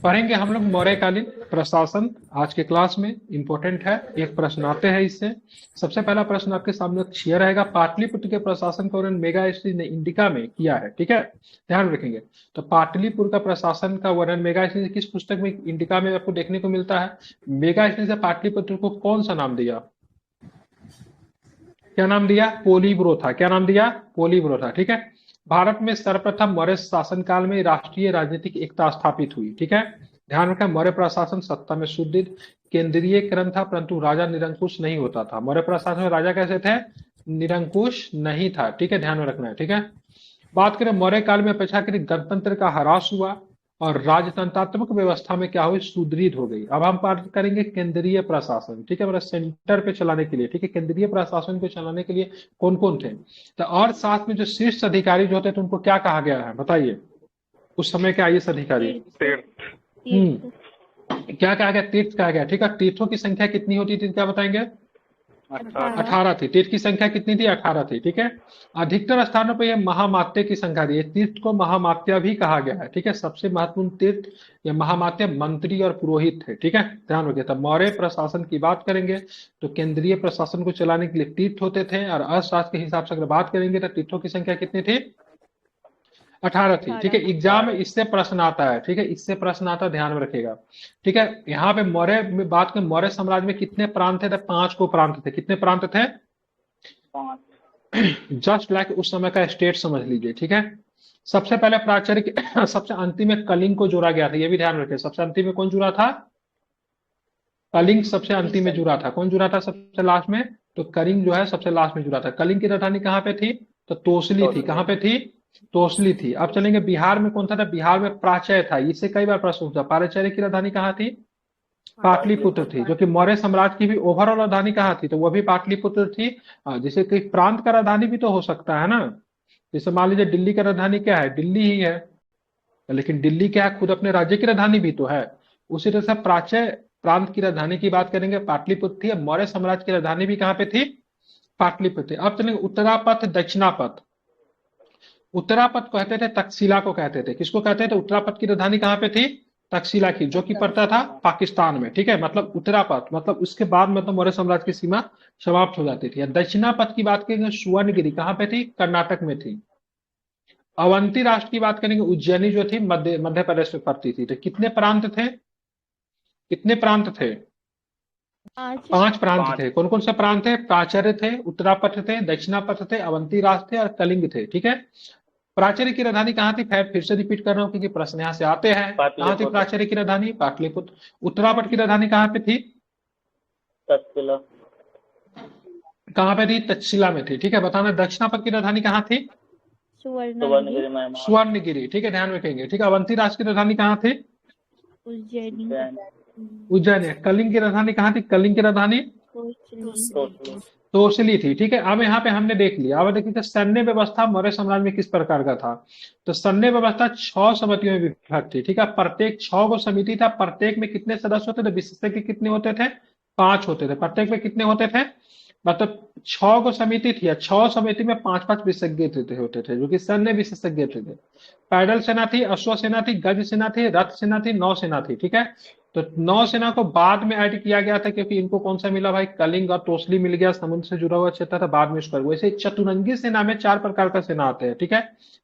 पढ़ेंगे हम लोग मौर्यकालीन प्रशासन आज के क्लास में। इंपॉर्टेंट है, एक प्रश्न आते हैं इससे। सबसे पहला प्रश्न आपके सामने ये रहेगा, पाटलिपुत्र के प्रशासन का वर्णन मेगास्थनीज ने इंडिका में किया है। ठीक है, ध्यान रखेंगे। तो पाटलिपुत्र का प्रशासन का वर्णन मेगास्थनीज किस पुस्तक में, इंडिका में आपको देखने को मिलता है। मेगास्थनीज ने पाटलिपुत्र को कौन सा नाम दिया, क्या नाम दिया, पोलीब्रोथा। क्या नाम दिया, पोलीब्रोथा। ठीक है। भारत में सर्वप्रथम मौर्य शासनकाल में राष्ट्रीय राजनीतिक एकता स्थापित हुई। ठीक है, ध्यान रखें, मौर्य प्रशासन सत्ता में सुदृढ़ केंद्रीयकरण था, परंतु राजा निरंकुश नहीं होता था। मौर्य प्रशासन में राजा कैसे थे, निरंकुश नहीं था। ठीक है, ध्यान में रखना है। ठीक है, बात करें मौर्य काल में अपेक्षाकृत गणतंत्र का ह्रास हुआ और राजतंत्रात्मक व्यवस्था में क्या हुई, सुदृढ़ हो गई। अब हम बात करेंगे केंद्रीय प्रशासन। ठीक है, मतलब सेंटर पे चलाने के लिए। ठीक है, केंद्रीय प्रशासन को चलाने के लिए कौन कौन थे, तो और साथ में जो शीर्ष अधिकारी जो होते थे उनको क्या कहा गया है, बताइए उस समय के आईएएस अधिकारी। तीर्थ। क्या कहा गया, तीर्थ कहा गया। ठीक है, तीर्थों की संख्या कितनी होती थी, क्या बताएंगे। 18 थी। तीर्थ की संख्या कितनी थी, 18 थी। ठीक है, अधिकतर स्थानों पर यह महामात्य की संख्या थी। तीर्थ को महामात्य भी कहा गया है। ठीक है, सबसे महत्वपूर्ण तीर्थ या महामात्य मंत्री और पुरोहित थे। ठीक है, ध्यान रखिए। तब मौर्य प्रशासन की बात करेंगे तो केंद्रीय प्रशासन को चलाने के लिए तीर्थ होते थे, और अर्थशास्त्र के हिसाब से अगर बात करेंगे तो तीर्थों की संख्या कितनी थी, 18 थी। ठीक है, एग्जाम में इससे प्रश्न आता है। ठीक है, इससे प्रश्न आता है, ध्यान में रखिएगा। ठीक है, यहाँ पे मौर्य में बात करें, मौर्य साम्राज्य में कितने प्रांत थे, तो 5 को प्रांत थे। कितने प्रांत थे, 5। जस्ट लाइक उस समय का स्टेट समझ लीजिए। ठीक है, सबसे पहले प्राचार्य सबसे अंतिम में कलिंग को जोड़ा गया था, ये भी ध्यान रखिए। सबसे अंतिम में कौन जुड़ा था, कलिंग सबसे अंतिम में जुड़ा था। कौन जुड़ा था सबसे लास्ट में, तो कलिंग जो है सबसे लास्ट में जुड़ा था। कलिंग की राजधानी कहाँ पे थी, तो तोसली थी। कहाँ पे थी, तोसली थी। अब चलेंगे बिहार में, कौन था, बिहार में प्राचय था। इससे कई बार प्रश्न पूछा, प्राचार्य की राजधानी कहाँ थी, पाटलिपुत्र थी। जो कि मौर्य साम्राज्य की भी ओवरऑल राजधानी कहाँ थी, तो वो भी पाटलिपुत्र थी। जैसे कि प्रांत का राजधानी भी तो हो सकता है ना। जैसे मान लीजिए दिल्ली का राजधानी क्या है, दिल्ली ही है, लेकिन दिल्ली क्या है, खुद अपने राज्य की राजधानी भी तो है। उसी तरह से प्राच्य प्रांत की राजधानी की बात करेंगे, पाटलिपुत्र थी। अब मौर्य साम्राज्य की राजधानी भी कहाँ पे थी, पाटलिपुत्र। अब चलेंगे उत्तरापथ दक्षिणापथ। उत्तरापथ कहते थे तक्षशिला को कहते थे। किसको कहते थे, उत्तरापथ की राजधानी कहाँ पे थी, तक्षशिला की, जो कि पड़ता था पाकिस्तान में। ठीक है, मतलब उत्तरापथ मतलब उसके बाद मतलब मौर्य साम्राज्य की सीमा समाप्त हो जाती थी। दक्षिणापथ की बात करेंगे, सुवर्णगिरी कहाँ पे थी, कर्नाटक में थी। अवंती राष्ट्र की बात करेंगे, उज्जैनी जो थी मध्य प्रदेश में पड़ती थी। तो कितने प्रांत थे, कितने प्रांत थे, 5 प्रांत थे। कौन कौन से प्रांत थे, प्राचार्य थे, उत्तरापथ थे, दक्षिणापथ थे, अवंती राष्ट्र थे और कलिंग थे। ठीक है, प्राचार्य की राजधानी कहाँ थी, फिर से रिपीट कर रहा हूँ क्योंकि प्रश्न यहाँ से आते हैं। कहाँ थी प्राचार्य की राजधानी, पाटलिपुत्र। उत्तरापथ की राजधानी कहाँ पे थी, तक्षशिला। कहाँ पे थी, तक्षशिला में थी। ठीक है, बताना दक्षिणापथ की राजधानी कहाँ थी, सुवर्णगिरी में। सुवर्णगिरी। ठीक है, ध्यान रखेंगे। ठीक है, अवंती राष्ट्र की राजधानी कहाँ थी, उज्जैनी। उज्जैन है। कलिंग की राजधानी कहाँ थी, कलिंग की राजधानी तोसली थी। ठीक है, अब यहाँ पे हमने देख लिया। अब देखिए सैन्य व्यवस्था मौर्य साम्राज्य में किस प्रकार का था, तो सैन्य व्यवस्था 6 समितियों में विभक्त थी। ठीक है, प्रत्येक 6 को समिति था, प्रत्येक में कितने सदस्य होते थे, विशेषज्ञ कितने होते थे, 5 होते थे। प्रत्येक में कितने होते थे, मतलब 6 को समिति थी, 6 समिति में 5-5 विशेषज्ञ होते थे, जो कि सैन्य विशेषज्ञ थे। पैदल सेना थी, अश्व सेना थी, गज सेना थी, रथ सेना थी, नौ सेना थी। ठीक है, तो नौसेना को बाद में ऐड किया गया था क्योंकि इनको कौन सा मिला भाई, कलिंग और तोसली मिल गया, समुद्र से जुड़ा हुआ क्षेत्र था, बाद में इसको। वैसे चतुरंगी सेना में 4 प्रकार का सेना आते हैं। ठीक है,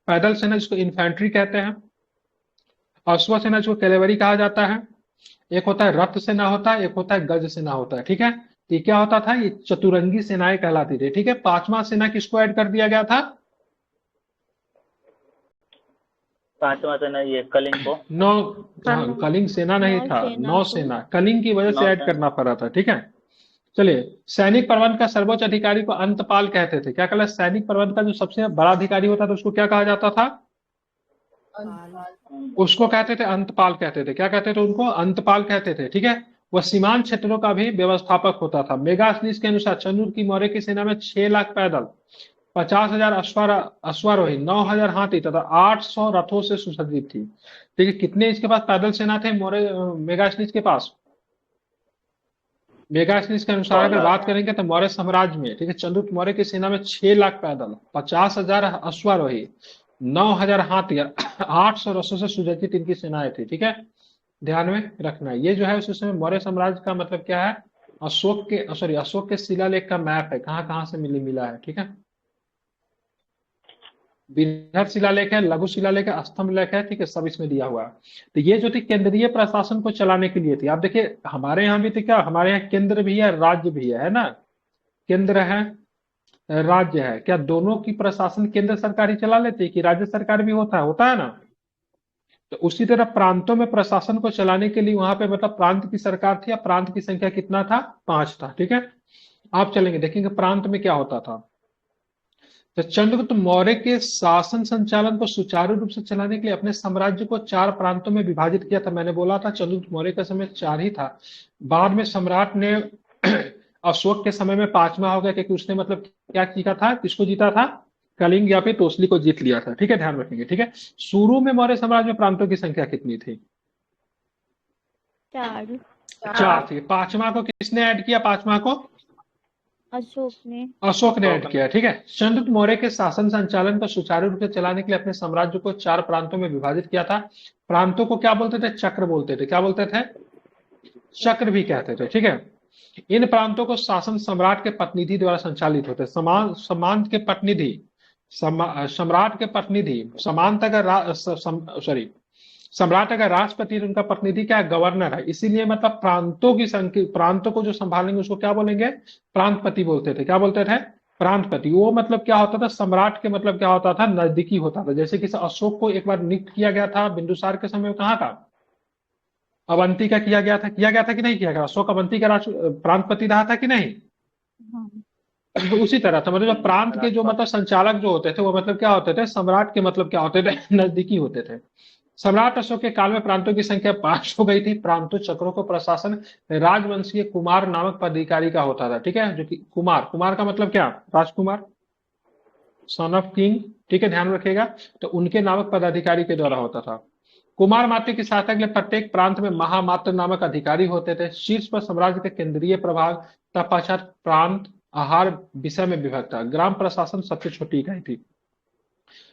पैदल सेना जिसको इन्फेंट्री कहते हैं, अश्व सेना जिसको कैलेवरी कहा जाता है, एक होता है रथ सेना होता है, एक होता है गज सेना होता है। ठीक है, तो ये क्या होता था, ये चतुरंगी सेनाएं कहलाती थी। ठीक है, 5वां सेना किसको ऐड कर दिया गया था, 5वां सेना ये कलिंग को। नौ, हाँ कलिंग सेना नहीं था, नौसेना। कलिंग की वजह से ऐड करना पड़ा था। ठीक है, चलिए। सैनिक प्रबंध का सर्वोच्च अधिकारी को अंतपाल कहते थे। क्या कहला, सैनिक प्रबंध का जो सबसे बड़ा अधिकारी होता था उसको क्या कहा जाता था, उसको कहते थे अंतपाल कहते थे। क्या कहते थे, उनको अंतपाल कहते थे। ठीक है, वह सीमांत क्षेत्रों का भी व्यवस्थापक होता था। मेगास्नीस के अनुसार चंद्रगुप्त की मौर्य की सेना में 6 लाख पैदल, 50,000 अश्वारोही, 9,000 हाथी तथा 800 रथों से सुसज्जित थी। ठीक है, कितने इसके पास पैदल सेना थे मौर्य मेगास्नीस के पास, मेगास्नीस के अनुसार अगर बात करेंगे तो मौर्य साम्राज्य में, ठीक है, चंद्रगुप्त मौर्य की सेना में 6 लाख पैदल, 50,000 अश्वारोही, 9,000 हाथी, 800 रथों से सुसज्जित इनकी सेनाएं थी। ठीक है, ध्यान में रखना है। ये जो है उस समय मौर्य साम्राज्य का मतलब क्या है, अशोक के शिलालेख का मैप है, कहाँ कहाँ से मिला है, ठीक है। बृहद शिलालेख है, लघु शिलालेख है, स्तंभ लेख है, ठीक है, सब इसमें दिया हुआ है। तो ये जो थी केंद्रीय प्रशासन को चलाने के लिए थी। आप देखिए हमारे यहाँ भी तो क्या, हमारे यहाँ केंद्र भी है राज्य भी है ना। केंद्र है राज्य है, क्या दोनों की प्रशासन केंद्र सरकार ही चला लेती है कि राज्य सरकार भी होता है ना। तो उसी तरह प्रांतों में प्रशासन को चलाने के लिए वहां पे मतलब प्रांत की सरकार थी। या प्रांत की संख्या कितना था, 5 था, ठीक है। आप चलेंगे देखेंगे प्रांत में क्या होता था। तो चंद्रगुप्त मौर्य के शासन संचालन को सुचारू रूप से चलाने के लिए अपने साम्राज्य को 4 प्रांतों में विभाजित किया था। मैंने बोला था चंद्रगुप्त मौर्य का समय 4 ही था। बाद में सम्राट ने अशोक के समय में 5वां हो गया, क्योंकि उसने मतलब क्या किया था, किसको जीता था, कलिंग या फिर तोसली को जीत लिया था, ठीक है, ध्यान रखेंगे, ठीक है। शुरू में मौर्य साम्राज्य में प्रांतों की संख्या कितनी थी, 4। 4 थी। 5वां को किसने ऐड किया, 5वां को अशोक ने। अशोक ने ऐड किया, ठीक है। चंद्रगुप्त मौर्य के शासन संचालन को सुचारू रूप से चलाने के लिए अपने साम्राज्य को 4 प्रांतों में विभाजित किया था। प्रांतों को क्या बोलते थे, चक्र बोलते थे। क्या बोलते थे, चक्र भी कहते थे, ठीक है। इन प्रांतों को शासन सम्राट के प्रतिनिधि द्वारा संचालित होते। सामंत के प्रतिनिधि, सम्राट के प्रतिनिधि, सामंत अगर सॉरी सम्राट अगर राष्ट्रपति है, तो उनका प्रतिनिधि क्या है, गवर्नर है। इसीलिए मतलब प्रांतों की संख्या, प्रांतों को जो संभालेंगे उसको क्या बोलेंगे, प्रांतपति बोलते थे। क्या बोलते थे, प्रांतपति। वो मतलब क्या होता था, सम्राट के मतलब क्या होता था, नजदीकी होता था। जैसे कि अशोक को एक बार नियुक्त किया गया था बिंदुसार के समय में, कहाँ का, अवंती का किया गया था कि नहीं किया गया। अशोक अवंती का राष्ट्र प्रांतपति रहा था कि नहीं। हाँ। तो उसी तरह था, मतलब जो प्रांत के जो मतलब संचालक जो होते थे वो मतलब क्या होते थे, सम्राट के मतलब क्या होते थे, नजदीकी होते थे। सम्राट अशोक के काल में प्रांतों की संख्या 5 हो गई थी। प्रांतों चक्रों को प्रशासन राजवंशीय कुमार नामक पदाधिकारी का होता था, ठीक है। जो कि कुमार, कुमार का मतलब क्या, राजकुमार, सन ऑफ किंग, ठीक है, ध्यान रखिएगा। तो उनके नामक पदाधिकारी के द्वारा होता था। कुमार मात्र की सहायता के लिए प्रत्येक प्रांत में महामात्र नामक अधिकारी होते थे। शीर्ष पर साम्राज्य के केंद्रीय प्रभाग, तत्पश्चात प्रांत आहार विषय में विभक्त था। ग्राम प्रशासन सबसे छोटी इकाई थी।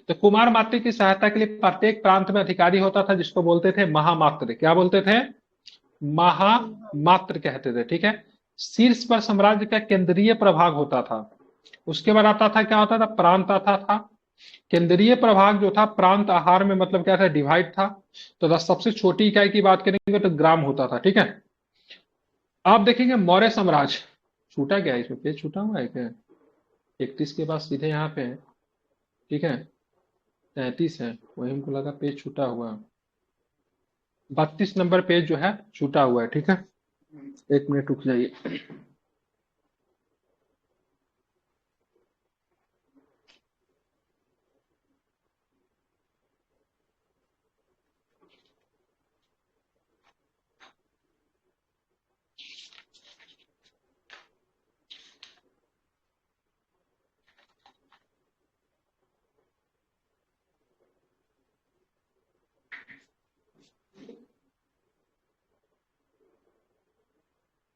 तो कुमार मात्र की सहायता के लिए प्रत्येक प्रांत में अधिकारी होता था, जिसको बोलते थे महामात्र। क्या बोलते थे, महामात्र कहते थे, ठीक है। शीर्ष पर साम्राज्य का केंद्रीय प्रभाग होता था। उसके बाद आता था, क्या होता था, प्रांत आता था। केंद्रीय प्रभाग जो था प्रांत आहार में मतलब क्या था, डिवाइड था। तो सबसे छोटी इकाई की बात करेंगे तो ग्राम होता था, ठीक है। आप देखेंगे मौर्य साम्राज्य, छूटा गया इसमें, पेज छूटा हुआ है क्या, 31 के बाद सीधे यहाँ पे है, ठीक है, 33 है, वही हमको लगा पेज छूटा हुआ। 32 नंबर पेज जो है छूटा हुआ है, ठीक है। 1 मिनट रुक जाइए।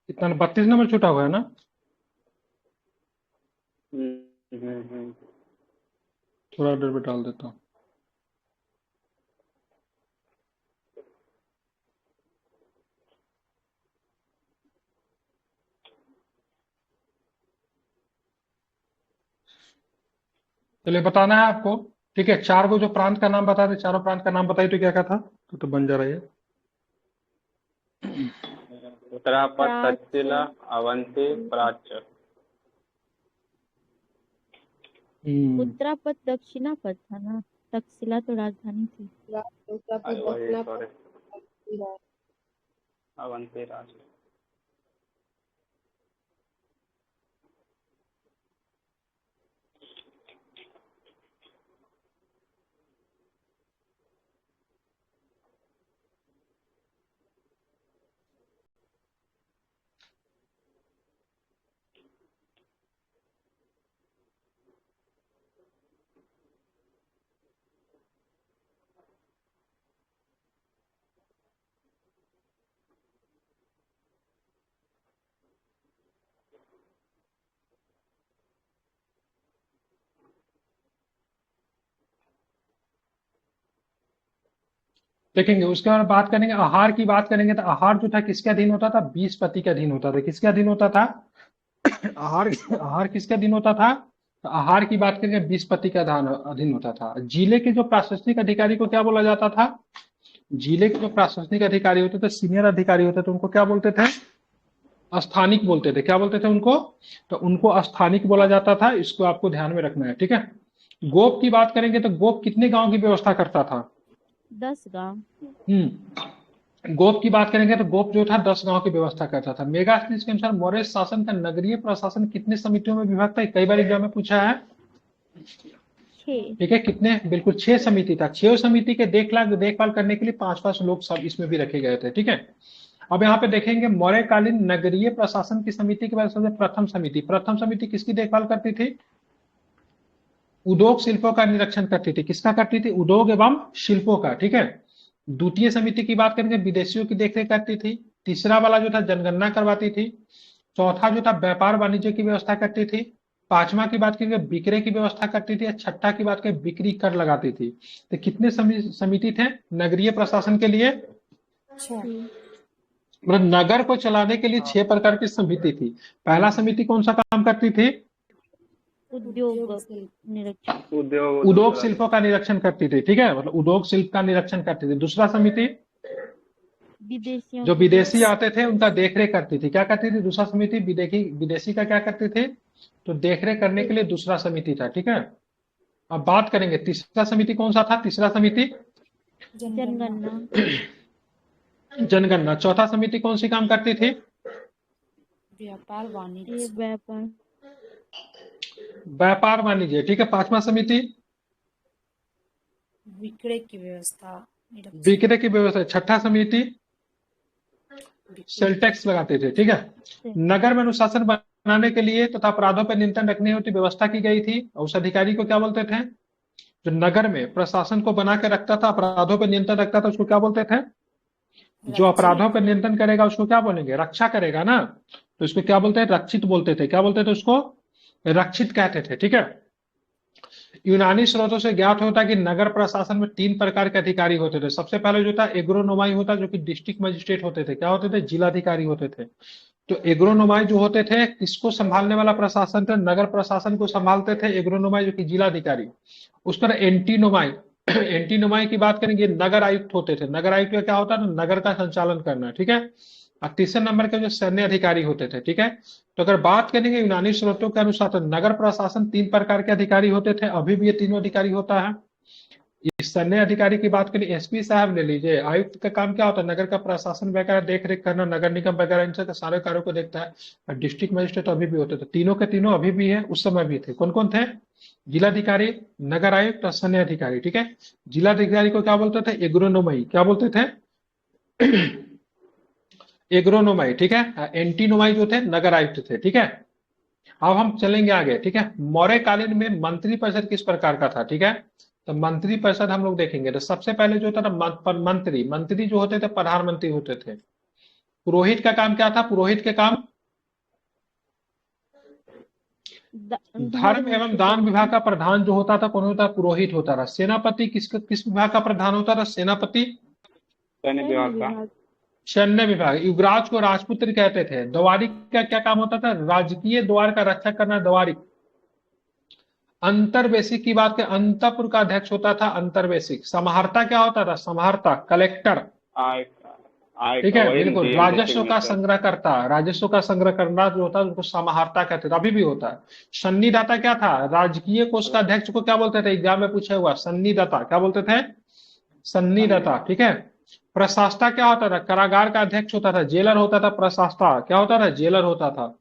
कितना, 32 नंबर छूटा हुआ है ना। थोड़ा देर में डाल देता हूँ। चलिए बताना है आपको, ठीक है। 4 को जो प्रांत का नाम बता दे, चारों प्रांत का नाम बताइए तो क्या क्या था, तो बन जा रहा है। उत्तरापद, तक्षशिला, अवंती, प्राच्य। उत्तरापद दक्षिणापद था ना, तक्षशिला तो राजधानी थी। अवंती राज्य। देखेंगे। उसके बाद बात करेंगे आहार की, बात करेंगे तो आहार जो था किसके अधीन होता था? 20 के अधीन होता था। किसके अधीन होता था? आहार आहार किसके अधीन होता था? तो आहार की बात करेंगे 20 के अधीन होता था। जिले के जो प्रशासनिक अधिकारी को क्या बोला जाता था? जिले के जो प्रशासनिक अधिकारी होते थे, सीनियर अधिकारी होते थे, उनको क्या बोलते थे? स्थानिक बोलते थे। क्या बोलते थे उनको? तो उनको स्थानिक बोला जाता था। इसको आपको ध्यान में रखना है, ठीक है। गोप की बात करेंगे तो गोप कितने गांव की व्यवस्था करता था? 10 गांव। गोप की बात करेंगे तो गोप जो था 10 गांव की व्यवस्था करता था। मेगास्थनीज के अनुसार मौर्य शासन का नगरीय प्रशासन कितने समितियों में विभक्त है? कई बार एग्जाम में पूछा है, 6। ठीक है। कितने? बिल्कुल 6 समिति था। 6 समिति के देखभाल करने के लिए 5-5 लोग सब इसमें भी रखे गए थे, ठीक है। अब यहाँ पे देखेंगे मौर्यकालीन नगरीय प्रशासन की समिति के बारे में सबसे प्रथम समिति किसकी देखभाल करती थी? उद्योग शिल्पों का निरीक्षण करती थी। किसका करती थी? उद्योग एवं शिल्पों का, ठीक है। द्वितीय समिति की बात करेंगे, विदेशियों की देखरेख करती थी। तीसरा वाला जो था जनगणना करवाती थी। चौथा जो था व्यापार वाणिज्य की व्यवस्था करती थी। पांचवा की बात करेंगे विक्रय की व्यवस्था करती थी। छठा की बात करें बिक्री कर लगाती थी। तो कितने समिति थे नगरीय प्रशासन के लिए? मतलब नगर को चलाने के लिए 6 प्रकार की समिति थी। पहला समिति कौन सा काम करती थी? उद्योग निरीक्षण। उद्योग शिल्पों का निरीक्षण करती थी, ठीक है। मतलब उद्योग शिल्प का निरीक्षण करती थी। दूसरा समिति विदेशियों जो की विदेशी आते थे उनका देखरेख करती थी। क्या करती थी? दूसरा समिति विदेशी का क्या करती थी? तो देखरेख करने के लिए दूसरा समिति था, ठीक है। अब बात करेंगे तीसरा समिति कौन सा था? तीसरा समिति जनगणना। जनगणना। चौथा समिति कौन सी काम करती थी? व्यापार व्यापार वाणिज्य, ठीक है। पांचवा समिति विक्रय की व्यवस्था। विक्रय की व्यवस्था। छठा समिति सेल टैक्स लगाते थे, ठीक है। नगर में अनुशासन बनाने के लिए तथा अपराधों पर नियंत्रण रखने हेतु व्यवस्था की गई थी। उस अधिकारी को क्या बोलते थे? जो नगर में प्रशासन को बना के रखता था, अपराधों पर नियंत्रण रखता था, उसको क्या बोलते थे? जो अपराधों पर नियंत्रण करेगा उसको क्या बोलेंगे? रक्षा करेगा ना, तो इसको क्या बोलते हैं? रक्षित बोलते थे। क्या बोलते थे उसको? रक्षित कहते थे, ठीक है। यूनानी स्रोतों से ज्ञात होता है कि नगर प्रशासन में 3 प्रकार के अधिकारी होते थे। सबसे पहले जो था एग्रोनोमाई होता, जो कि डिस्ट्रिक्ट मजिस्ट्रेट होते थे। क्या होते थे? जिलाधिकारी होते थे। तो एग्रोनोमाई जो होते थे किसको संभालने वाला प्रशासन थे? नगर प्रशासन को संभालते थे एग्रोनोमाई, जो कि जिलाधिकारी। उस पर एंटीनोमाई एंटीनोमाई की बात करेंगे, नगर आयुक्त होते थे। नगर आयुक्त का क्या होता है? नगर का संचालन करना, ठीक है। और तीसरे नंबर के जो सैन्य अधिकारी होते थे, ठीक है। तो अगर बात करेंगे यूनानी स्रोतों के अनुसार तो नगर प्रशासन 3 प्रकार के अधिकारी होते थे। अभी भी ये तीनों अधिकारी होता है। इस सैन्य अधिकारी की बात करें, एसपी साहब ले लीजिए। आयुक्त का काम क्या होता है? नगर का प्रशासन वगैरह देख रेख करना, नगर निगम वगैरह इन सब सारे कार्यों को देखता है। और डिस्ट्रिक्ट मजिस्ट्रेट तो अभी भी होते थे। तीनों के तीनों अभी भी है, उस समय भी थे। कौन कौन थे? जिलाधिकारी, नगर आयुक्त और सैन्य अधिकारी, ठीक है। जिलाधिकारी को क्या बोलते थे? एग्रोनोमाई। क्या बोलते थे? एग्रोनोमाई, ठीक है। एंटीनोमाई जो थे नगर आयुक्त थे, ठीक है। अब हम चलेंगे आगे, ठीक है। मौर्य कालीन में मंत्री परिषद किस प्रकार का था? ठीक है। तो मंत्री परिषद हम लोग देखेंगे तो सबसे पहले जो था ना मंत्री जो होते थे प्रधानमंत्री होते थे। पुरोहित का काम क्या था? पुरोहित के काम धर्म एवं दान विभाग का प्रधान जो होता था कौन होता? पुरोहित होता था। सेनापति किस विभाग का प्रधान होता था? सेनापति सैन्य विभाग का। सैन्य विभाग। युवराज को राजपुत्र कहते थे। द्वारिक का क्या काम होता था? राजकीय द्वार का रक्षा करना, द्वारिक। अंतर्वेशिक की बात करें, अंतपुर का अध्यक्ष होता था अंतर्वेशिक। समाहर्ता क्या होता था? समाहर्ता कलेक्टर, ठीक है। बिल्कुल। राजस्व का संग्रह करता, राजस्व का संग्रह करना जो होता है उसको समाहर्ता कहते थे, अभी भी होता है। सन्निदाता क्या था? राजकीय कोष का अध्यक्ष को क्या बोलते थे? एग्जाम में पूछा हुआ सन्निदाता। क्या बोलते थे? सन्निदाता, ठीक है। प्रशासता क्या होता था? कारागार का अध्यक्ष होता था, जेलर होता था। प्रशासता क्या होता था? जेलर होता था।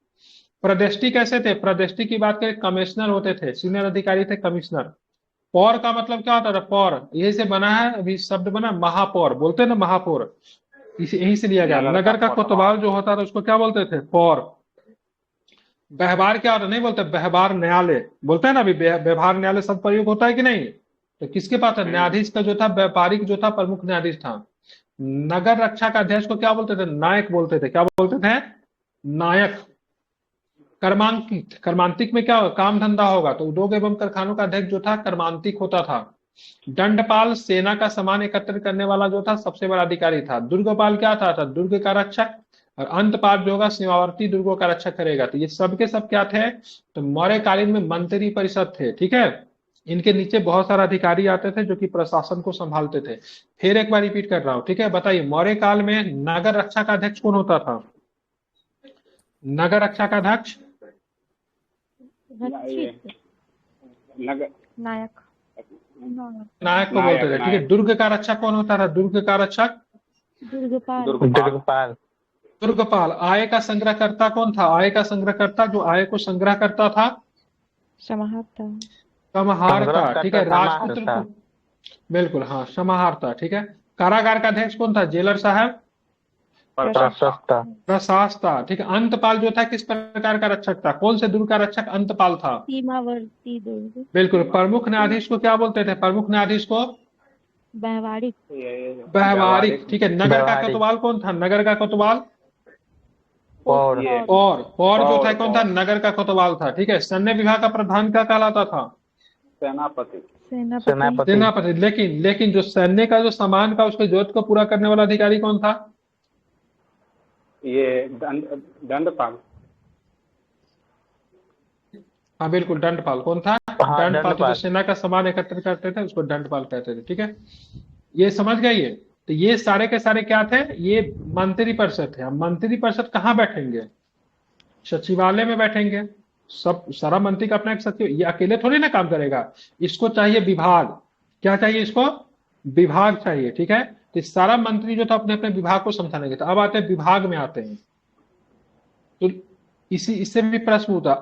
प्रदेष्टि कैसे थे? प्रदेष्टि की बात करें कमिश्नर होते थे, सीनियर अधिकारी थे कमिश्नर। पौर का मतलब क्या होता था? पौर यही से बना है, अभी शब्द बना महापौर, बोलते हैं ना महापौर, यही से लिया गया। नगर का कोतवाल जो होता था उसको क्या बोलते थे? पौर। व्यवहार क्या होता? नहीं बोलते व्यवहार न्यायालय, बोलते हैं ना अभी व्यवहार न्यायालय शब्द प्रयोग होता है कि नहीं? तो किसके पास है? न्यायाधीश का जो था, व्यापारिक जो था प्रमुख न्यायाधीश था। नगर रक्षा का अध्यक्ष को क्या बोलते थे? नायक बोलते थे। क्या बोलते थे? नायक। कर्मांतिक में क्या काम धंधा होगा तो उद्योग एवं कारखानों का अध्यक्ष जो था कर्मांतिक होता था। दंडपाल सेना का सामान एकत्रित करने वाला जो था सबसे बड़ा अधिकारी था। दुर्गपाल क्या था दुर्ग का रक्षक। और अंतपाल जो होगा सीमावर्ती दुर्गों का रक्षक करेगा। तो ये सबके सब क्या थे, तो मौर्य कालीन में मंत्री परिषद थे, ठीक है। इनके नीचे बहुत सारे अधिकारी आते थे जो कि प्रशासन को संभालते थे। फिर एक बार रिपीट कर रहा हूं, ठीक है। बताइए मौर्य काल में नगर रक्षा का अध्यक्ष कौन होता था? नगर रक्षा का अध्यक्ष रक्षित नगर नायक नायक को बोलते थे, ठीक है। दुर्ग का रक्षक कौन होता था? दुर्ग का रक्षक दुर्गपाल दुर्गपाल दुर्गपाल। आय का संग्रहकर्ता कौन था? आय का संग्रहकर्ता जो आय को संग्रह करता था समाहर्ता समाहर्ता, ठीक है। राजपुत्र समाहर्ता। को बिल्कुल हाँ समाहर्ता, ठीक है। कारागार का अध्यक्ष कौन था? जेलर साहब प्रशस्ता प्रशासता, ठीक है। अंतपाल जो था किस प्रकार का रक्षक था? कौन से दुर्ग का रक्षक अंतपाल था? सीमावर्ती दुर्ग बिल्कुल। प्रमुख न्यायाधीश को क्या बोलते थे? प्रमुख न्यायाधीश को व्यवहारिक व्यवहारिक, ठीक है। नगर का व्यवहारिक। कोतवाल कौन था? नगर का कोतवाल और और जो था और कौन था? नगर का कोतवाल था, ठीक है। सैन्य विभाग का प्रधान क्या कहलाता था? सेनापति सेनापति सेनापति। लेकिन जो सैन्य का जो सामान का उसके जरूरत को पूरा करने वाला अधिकारी कौन था? ये दंडपाल हाँ बिल्कुल, दंडपाल। कौन था? हाँ, दंडपाल। तो जो दंडपाल। सेना का सामान एकत्रित करते थे उसको दंडपाल कहते थे, ठीक है। ये समझ गए ये? तो ये सारे के सारे क्या थे? ये मंत्री परिषद थे। अब मंत्री परिषद कहाँ बैठेंगे? सचिवालय में बैठेंगे। सब सारा मंत्री का अपना एक सचिव, ये अकेले थोड़ी ना काम करेगा। इसको चाहिए विभाग। क्या चाहिए इसको? विभाग चाहिए, ठीक है। तो सारा मंत्री जो था अपने अपने विभाग को संभालेंगे। तो अब आते हैं विभाग में आते हैं। तो इससे भी प्रश्न होता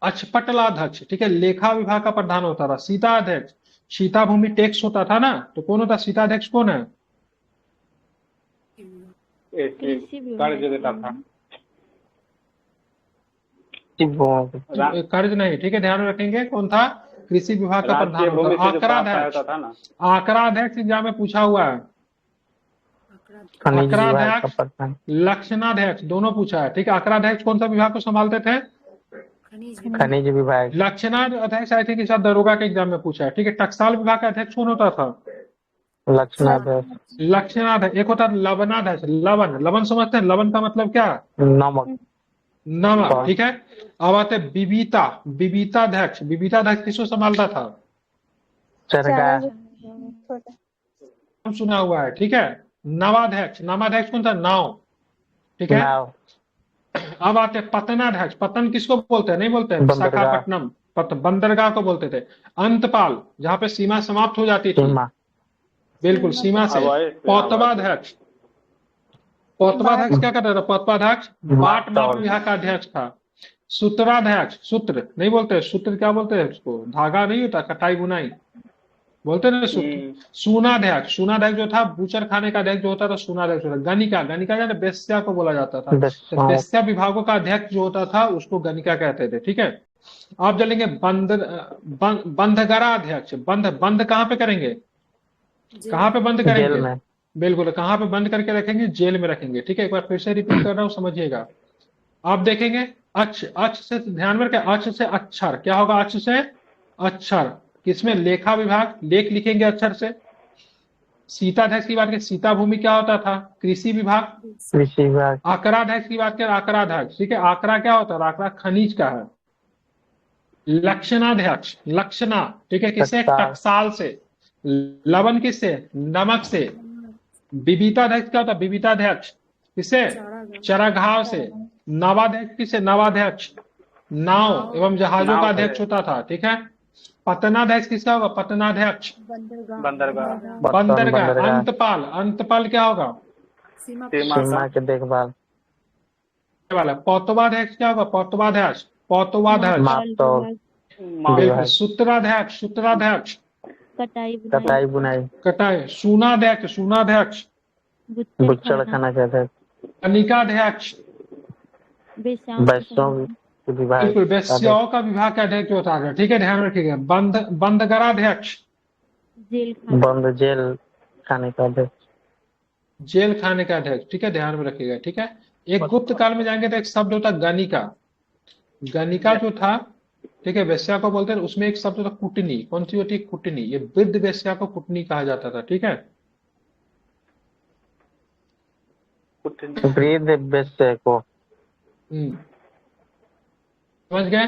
अक्षपटलाध्यक्ष, ठीक है। लेखा विभाग का प्रधान होता था। सीता अध्यक्ष, सीता भूमि टैक्स होता था ना, तो कौन होता? सीता अध्यक्ष कौन है? कृषि विभाग कर्ज देता था कर्ज नहीं, ठीक है। ध्यान में रखेंगे कौन था? कृषि विभाग का प्रधान राज्य भूमि होता। से जो आंकड़ा प्राप्त अध्यक्ष, होता था ना। आंकड़ा अध्यक्ष एग्जाम में पूछा हुआ है। खनिज आंकड़ा विभाग का अध्यक्ष, प्रधान लक्षणाध्यक्ष, दोनों पूछा है, ठीक है। आंकड़ा अध्यक्ष कौन सा विभाग को संभालते थे? खनिज विभाग लक्षणाध्यक्ष आई थिंक इस बार दरोगा के एग्जाम में पूछा है, ठीक है। टकसाल विभाग का अध्यक्ष कौन होता था? लक्षणाध्यक्ष लक्षणाध्यक्ष। एक होता है लवणाध्यक्ष। लवन समझते हैं? लवन का मतलब क्या? नमक नमक, ठीक है। अब आते हैं विविता। विविताध्यक्ष। विविताध्यक्ष किसको संभालता था? चरगा नाम सुना हुआ है, ठीक है। नवाध्यक्ष। नवाध्यक्ष कौन था? नाव, ठीक है। नाव अब आते हैं पतनाध्यक्ष। पतन किसको बोलते हैं? नहीं बोलते हैं बंदरगाह। विशाखापट्टनम बंदरगाह को बोलते थे। अंतपाल, जहां पे सीमा समाप्त हो जाती थी, सीमा बिल्कुल सीमा से। पौतवाध्यक्ष। पौतवाध्यक्ष क्या करता था? पौतवाध्यक्ष बाट माप विभाग का अध्यक्ष था। सूत्राध्यक्ष, सूत्र नहीं बोलते, सूत्र क्या बोलते हैं उसको? धागा नहीं होता, कटाई बुनाई बोलते ना सूत्र। सूनाध्यक्ष। सूनाध्यक्ष जो था बूचर खाने का अध्यक्ष जो होता था सूनाध्यक्ष होता। गणिका। गणिका जो है बेस्या को बोला जाता था। तो बेस्या विभागों का अध्यक्ष जो होता था उसको गणिका कहते थे, ठीक है। आप चलेंगे बंधगरा अध्यक्ष। बंद कहाँ पे करेंगे? कहाँ पे बंद जेल करेंगे? में बिल्कुल, कहाँ पे बंद करके रखेंगे? जेल में रखेंगे, ठीक है। एक बार फिर से रिपीट कर रहा हूँ, समझिएगा। आप देखेंगे अक्ष से ध्यान में रखें। अक्ष से अक्षर क्या होगा? अक्ष से अक्षर किसमें? लेखा विभाग। लेख लिखेंगे अक्षर से। सीताध्यक्ष की बात करें, सीता भूमि क्या होता था? कृषि विभाग। कृषि विभाग आंकड़ाध्यक्ष की बात करें, आंकड़ाध्यक्ष, ठीक है। आंकड़ा क्या होता है? आंकड़ा खनिज का है। लक्षणाध्यक्ष, लक्षणा, ठीक है। किससे? टकसाल से। लवण किससे? नमक से। विविताध्यक्ष क्या होता है? विविताध्यक्ष किससे? चरागाह से। नवाध्यक्ष किससे? नवाध्यक्ष नाव एवं जहाजों का अध्यक्ष होता था, ठीक है। पतनाध्यक्ष किसका होगा? पतनाध्यक्ष बंदरगाह। अंतपाल। अंतपाल क्या होगा? सीमा के देखभाल वाला। पौतवाध्यक्ष क्या होगा? पौतवाध्यक्ष माप बिल्कुल। सूत्राध्यक्ष। सूत्राध्यक्ष कटाई बुनाई कटाई। सूनाध्यक्ष। सूनाध्यक्ष बुच्चड़ खाना कहते हैं। कनिकाध्यक्ष वैश्यों के विभाग बिल्कुल वेश्याओं का विभाग का अध्यक्ष होता है, ठीक है। ध्यान रखिएगा। बंदगराध्यक्ष बंद जेल खाने का अध्यक्ष जेल खाने का अध्यक्ष, ठीक है। ध्यान में रखिएगा, ठीक है। एक गुप्त काल में जाएंगे तो एक शब्द होता गणिका। गणिका जो था ठीक है, वेश्या को बोलते हैं, उसमें एक शब्द होता है कुटनी, कौन सी होती है? कुटनी। ये वृद्ध वेश्या को कुटनी कहा जाता था, ठीक है। वृद्ध वेश्या को। हम्म, समझ गए?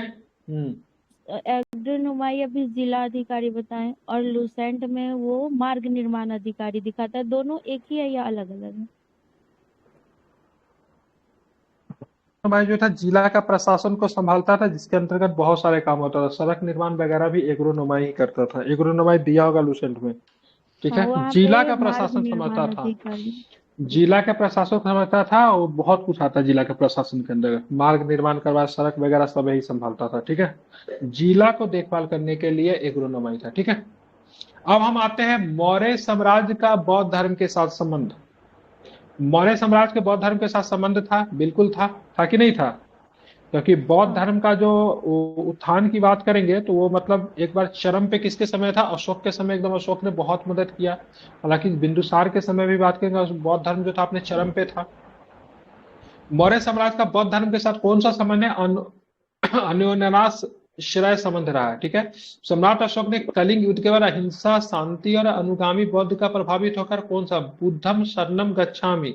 एग्रोनोमाई अभी जिला अधिकारी बताएं, और लुसेंट में वो मार्ग निर्माण अधिकारी दिखाता है। दोनों एक ही है या अलग अलग है? भाई जो था जिला का प्रशासन को संभालता था, जिसके अंतर्गत बहुत सारे काम होता था, सड़क निर्माण वगैरह भी एग्रोनोमाई ही करता था। एग्रोनोमाई दिया होगा लुसेंट में, ठीक हाँ, है। वहाँ जिला पे का मार्ग प्रशासन संभालता निर्माण था, अधिकारी। जिला के प्रशासन संभालता था, वो बहुत कुछ आता जिला के प्रशासन के अंदर, मार्ग निर्माण करवा, सड़क वगैरह सब यही संभालता था, ठीक है। जिला को देखभाल करने के लिए एग्रोनोमाई था, ठीक है। अब हम आते हैं मौर्य साम्राज्य का बौद्ध धर्म के साथ संबंध। मौर्य साम्राज्य के बौद्ध धर्म के साथ संबंध था, बिल्कुल था कि नहीं था? क्योंकि बौद्ध हाँ, धर्म का जो उत्थान की बात करेंगे तो वो मतलब एक बार चरम पे किसके समय था? अशोक के समय, एकदम अशोक ने बहुत मदद किया। हालांकि बिंदुसार के समय भी बात करेंगे, बौद्ध धर्म जो था अपने चरम पे था। मौर्य साम्राज्य का बौद्ध धर्म के साथ कौन सा संबंध है? अन्योन्यास श्रेय संबंध रहा है, ठीक है। सम्राट अशोक ने कलिंग युद्ध के बाद अहिंसा, शांति और अनुगामी बौद्ध का प्रभावित होकर कौन सा? बुद्धम शरणम गच्छामि,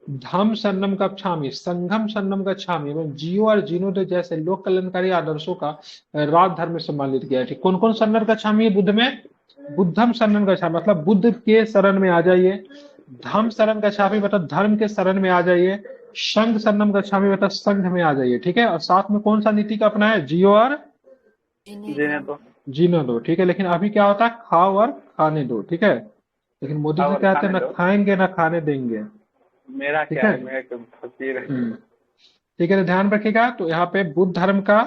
धम्म शरणम गच्छामि, संघम शरणम गच्छामि एवं जियो और जीनोद जैसे लोक कल्याणकारी आदर्शों का राजधर्म में सम्मानित किया है, ठीक। कौन कौन शरण गच्छामि है बुद्ध में? बुद्धम शरण गच्छामि मतलब बुद्ध के शरण में आ जाइए। धम्म शरण गच्छामि मतलब धर्म के शरण में आ जाइए। संघ शरणम गच्छामि मतलब संघ में आ जाइए, ठीक है। और साथ में कौन सा नीति का अपना है? जियो और जीने दो, ठीक है। लेकिन अभी क्या होता है? खाओ और खाने दो, ठीक है। लेकिन मोदी जी कहते हैं ना खाएंगे ना खाने देंगे, मेरा ठीक क्या है। है, मैं तो फकीर है। ठीक है, तो ध्यान रखिएगा। तो यहाँ पे बुद्ध धर्म का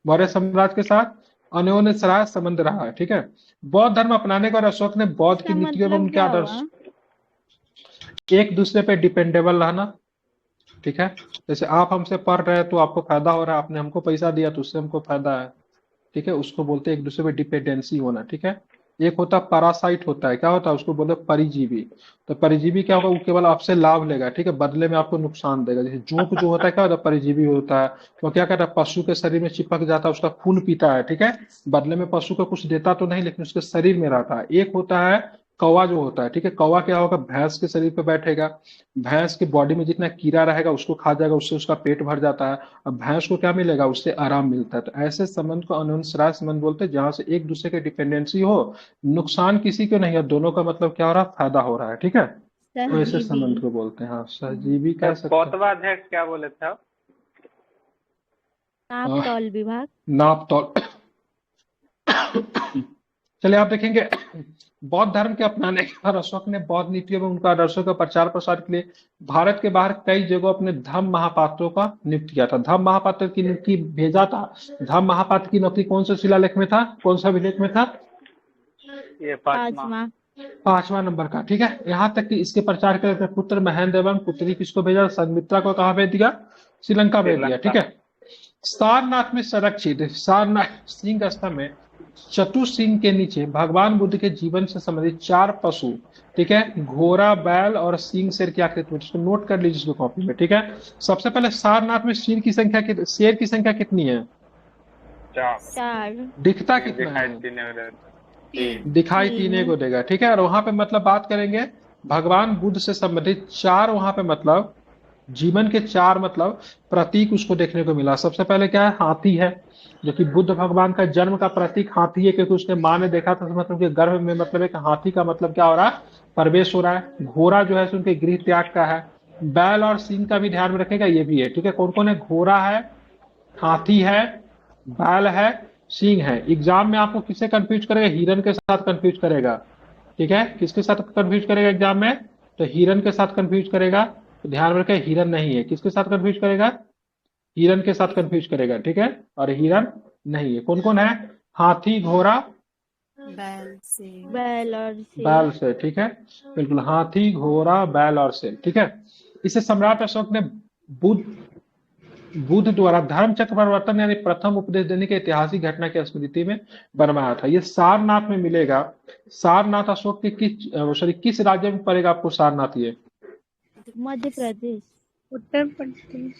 मौर्य साम्राज्य के साथ अन्योन्य सराय संबंध रहा है, ठीक है। बौद्ध धर्म अपनाने के बाद अशोक ने बौद्ध की इसका नीतियों एवं मतलब उनके क्या आदर्श, हुआ? एक दूसरे पे डिपेंडेबल रहना, ठीक है। जैसे आप हमसे पढ़ रहे हैं तो आपको फायदा हो रहा है, आपने हमको पैसा दिया तो उससे हमको फायदा है, ठीक है। उसको बोलते हैं एक दूसरे पे डिपेंडेंसी होना, ठीक है। एक होता है पैरासाइट, होता है क्या होता है? उसको बोलते हैं परिजीवी। तो परिजीवी क्या होगा? वो केवल आपसे लाभ लेगा, ठीक है, बदले में आपको नुकसान देगा। जैसे जोंक जो होता है क्या होता है? परिजीवी होता है। वो क्या करता है? पशु के शरीर में चिपक जाता है, उसका खून पीता है, ठीक है। बदले में पशु को कुछ देता तो नहीं, लेकिन उसके शरीर में रहता है। एक होता है कौवा जो होता है, ठीक है। कौवा क्या होगा? भैंस के शरीर पे बैठेगा, भैंस की बॉडी में जितना कीड़ा रहेगा उसको खा जाएगा, उससे उसका पेट भर जाता है। अब भैंस को क्या मिलेगा? उससे आराम मिलता है। तो ऐसे संबंध को अनुसराय संबंध बोलते हैं, जहां से एक दूसरे के डिपेंडेंसी हो, नुकसान किसी को नहीं है, दोनों का मतलब क्या हो रहा है? फायदा हो रहा है, ठीक है। तो ऐसे सहजीवी। संबंध को बोलते हैं, हाँ, सहजीवी कह सकते हैं। कौतवा अध्यक्ष क्या बोले थे आप? नाप तौल विभाग। नाप तौल। चलिए आप देखेंगे, बौद्ध धर्म के अपनाने के बाद अशोक ने बौद्ध नीतियों में उनका आदर्शों का प्रचार प्रसार के लिए भारत के बाहर कई जगहों अपने धम्म महापात्रों का नियुक्त किया था। धम्म महापात्र की नियुक्ति भेजा था। धम्म महापात्र की नियुक्ति कौन से शिलालेख में था? कौन सा विलेख में था? ये पांचवा। पांचवा। 5वां नंबर का, ठीक है। यहाँ तक कि इसके प्रचार के लिए पुत्र महेंद्र एवं पुत्री किसको भेजा? संमित्रा को कहा भेज दिया? श्रीलंका भेज दिया, ठीक है। सारनाथ में संरक्षित सारनाथ सिंह स्तंभ में चतुसिंह के नीचे भगवान बुद्ध के जीवन से संबंधित 4 पशु, ठीक है, घोड़ा, बैल और सिंह शेर की आकृति में, इसको नोट कर लीजिए इसको कॉपी में, ठीक है। सबसे पहले सारनाथ में शेर की संख्या शेर की संख्या कितनी है? 4। दिखता कितना है? दिखाई 3 को देगा, ठीक है। और वहां पे मतलब बात करेंगे भगवान बुद्ध से संबंधित 4, वहां पे मतलब जीवन के 4 मतलब प्रतीक उसको देखने को मिला। सबसे पहले क्या है? हाथी है, जो कि बुद्ध भगवान का जन्म का प्रतीक हाथी है, क्योंकि उसने माँ ने देखा था, मतलब कि गर्भ में, मतलब एक हाथी का मतलब क्या हो रहा है? प्रवेश हो रहा है। घोड़ा जो है उनके गृह त्याग का है। बैल और सिंह का भी ध्यान में रखेगा, ये भी है, ठीक है। कौन कौन है? घोड़ा है, हाथी है, बैल है, सिंह है। एग्जाम में आपको किससे कंफ्यूज करेगा? हिरन के साथ कंफ्यूज करेगा, ठीक है। किसके साथ कंफ्यूज करेगा एग्जाम में? तो हिरन के साथ कंफ्यूज करेगा। तो ध्यान में रखें, हिरन नहीं है। किसके साथ कंफ्यूज करेगा? हिरन के साथ कंफ्यूज करेगा, ठीक है। और हिरन नहीं है। कौन कौन है? हाथी, घोड़ा, बैल और बैल शेर। से, ठीक है। बिल्कुल, हाथी, घोड़ा, बैल और शेर, ठीक है। इसे सम्राट अशोक ने बुद्ध बुद्ध द्वारा धर्म चक्र परिवर्तन यानी प्रथम उपदेश देने की ऐतिहासिक घटना की स्मृति में बनवाया था। ये सारनाथ में मिलेगा। सारनाथ अशोक के किस राज्य में पड़ेगा आपको सारनाथ? ये मध्य प्रदेश। उत्तर प्रदेश।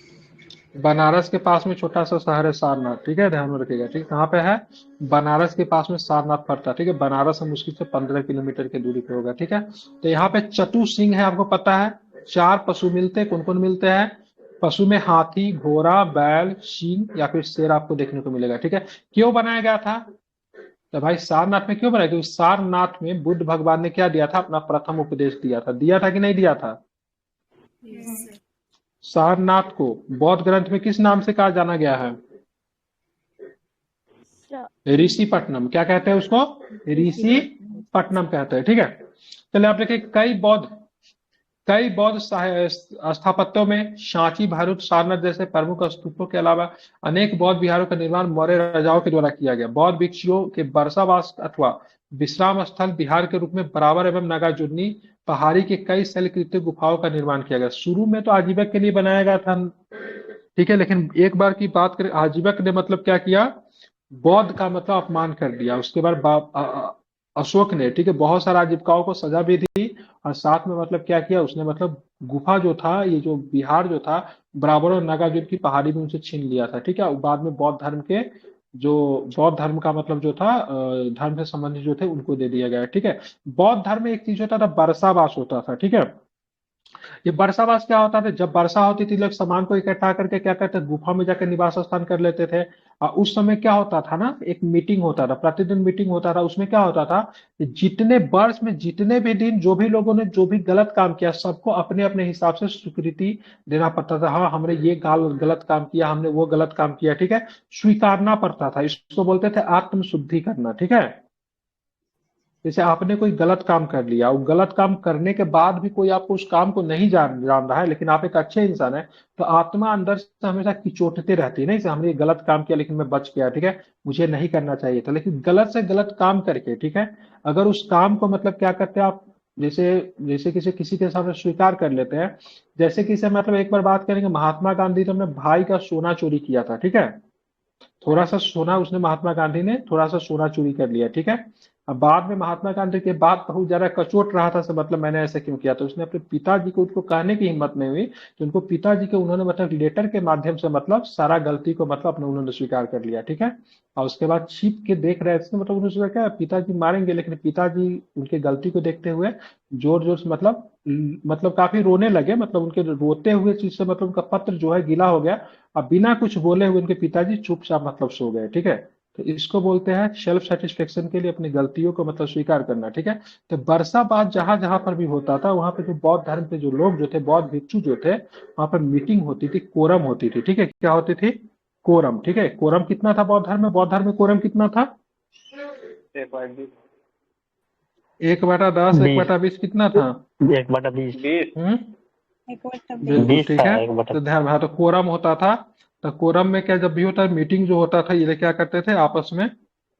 बनारस के पास में छोटा सा शहर है सारनाथ, ठीक है, ध्यान में रखिएगा, ठीक है, कहाँ पे है? बनारस के पास में सारनाथ पड़ता है, ठीक है, बनारस से मुश्किल से 15 किलोमीटर की दूरी पे होगा, ठीक है। तो यहाँ पे चतु सिंह है, आपको पता है, 4 पशु मिलते हैं, कौन कौन मिलते हैं? पशु में हाथी, घोड़ा, बैल, सिंह या फिर शेर आपको देखने को मिलेगा, ठीक है। क्यों बनाया गया था? तो भाई सारनाथ में क्यों बनाया? क्योंकि सारनाथ में बुद्ध भगवान ने क्या दिया था? अपना प्रथम उपदेश दिया था कि नहीं दिया था? सारनाथ को बौद्ध ग्रंथ में किस नाम से कहा जाना गया है? ऋषिपट्टनम। क्या कहते हैं उसको? ऋषिपट्टनम कहते हैं, ठीक है। चलिए आप देखिए, कई बौद्ध स्थापत्यों में सांची, भरूच, सारनाथ जैसे प्रमुख स्तूपों के अलावा अनेक बौद्ध विहारों का निर्माण मौर्य राजाओं के द्वारा किया गया। बौद्ध भिक्षुओं के वर्षावास अथवा विश्राम स्थल विहार के रूप में बराबर एवं नागार्जुनी पहाड़ी के कई शैलकृत गुफाओं का निर्माण किया गया। शुरू में तो आजीविका के लिए बनाया गया था, ठीक है, लेकिन एक बार की बात करें, आजीविका ने मतलब क्या किया? बौद्ध का मतलब अपमान कर दिया। उसके बाद अशोक ने, ठीक है, बहुत सारे आजीविकाओं को सजा भी दी और साथ में मतलब क्या किया उसने? मतलब गुफा जो था, ये जो बिहार जो था, बराबर और नागार्जुन की पहाड़ी में उनसे छीन लिया था, ठीक है। बाद में बौद्ध धर्म के जो बौद्ध धर्म का मतलब जो था, धर्म से संबंधित जो थे उनको दे दिया गया, ठीक है। बौद्ध धर्म में एक चीज होता था, वर्षावास होता था, ठीक है। ये वर्षावास क्या होता था? जब वर्षा होती थी, लोग सामान को इकट्ठा करके क्या करते? गुफा में जाकर निवास स्थान कर लेते थे। और उस समय क्या होता था ना, एक मीटिंग होता था, प्रतिदिन मीटिंग होता था। उसमें क्या होता था कि जितने वर्ष में जितने भी दिन जो भी लोगों ने जो भी गलत काम किया, सबको अपने अपने हिसाब से स्वीकृति देना पड़ता था। हाँ, हमने ये गलत काम किया, हमने वो गलत काम किया, ठीक है, स्वीकारना पड़ता था। इसको बोलते थे आत्म शुद्धि करना, ठीक है। जैसे आपने कोई गलत काम कर लिया, वो गलत काम करने के बाद भी कोई आपको उस काम को नहीं जान रहा है, लेकिन आप एक अच्छे इंसान है, तो आत्मा अंदर से हमेशा किचोटते रहती है, नहीं से हमने ये गलत काम किया लेकिन मैं बच गया, ठीक है, मुझे नहीं करना चाहिए था। लेकिन गलत से गलत काम करके, ठीक है, अगर उस काम को मतलब क्या करते हैं आप, जैसे जैसे किसी किसी के सामने स्वीकार कर लेते हैं। जैसे किसी मतलब एक बार बात करेंगे, महात्मा गांधी ने अपने भाई का सोना चोरी किया था, ठीक है। थोड़ा सा सोना उसने, महात्मा गांधी ने थोड़ा सा सोना चोरी कर लिया, ठीक है। अब बाद में महात्मा गांधी के बाद बहुत ज्यादा कचोट रहा था, मतलब मैंने ऐसा क्यों किया, तो उसने अपने पिताजी को उसको कहने की हिम्मत नहीं हुई, तो उनको पिताजी के उन्होंने मतलब लेटर के माध्यम से मतलब सारा गलती को मतलब अपने उन्होंने स्वीकार कर लिया, ठीक है। और उसके बाद छिप के देख रहे थे, मतलब उन्होंने सोचा क्या पिताजी मारेंगे, लेकिन पिताजी उनके गलती को देखते हुए जोर जोर से मतलब काफी रोने लगे, मतलब उनके रोते हुए चीज से मतलब उनका पत्र जो है गीला हो गया। अब बिना कुछ बोले हुए उनके पिताजी चुपचाप मतलब सो गए, ठीक है। तो इसको बोलते हैं सेल्फ सेटिस्फेक्शन के लिए अपनी गलतियों को मतलब स्वीकार करना, ठीक है। तो बरसाबाद जहां जहां पर भी होता था, वहां पे जो बौद्ध धर्म के जो लोग जो थे, बौद्ध भिक्षु जो थे, वहां पर मीटिंग होती थी, कोरम होती थी, ठीक है। क्या होती थी? कोरम, ठीक है। कोरम कितना था बौद्ध धर्म में? बौद्ध धर्म में कोरम कितना था? 1/20। 1/10, 20। 1/20 कितना था? 1/20। 20। हम्म, 1/20। बिल्कुल 20 ठीक था है। 1/20। तो ध्यान रहा, तो कोरम होता था। तो कोरम में क्या जब भी होता है मीटिंग जो होता था, ये लोग क्या करते थे आपस में,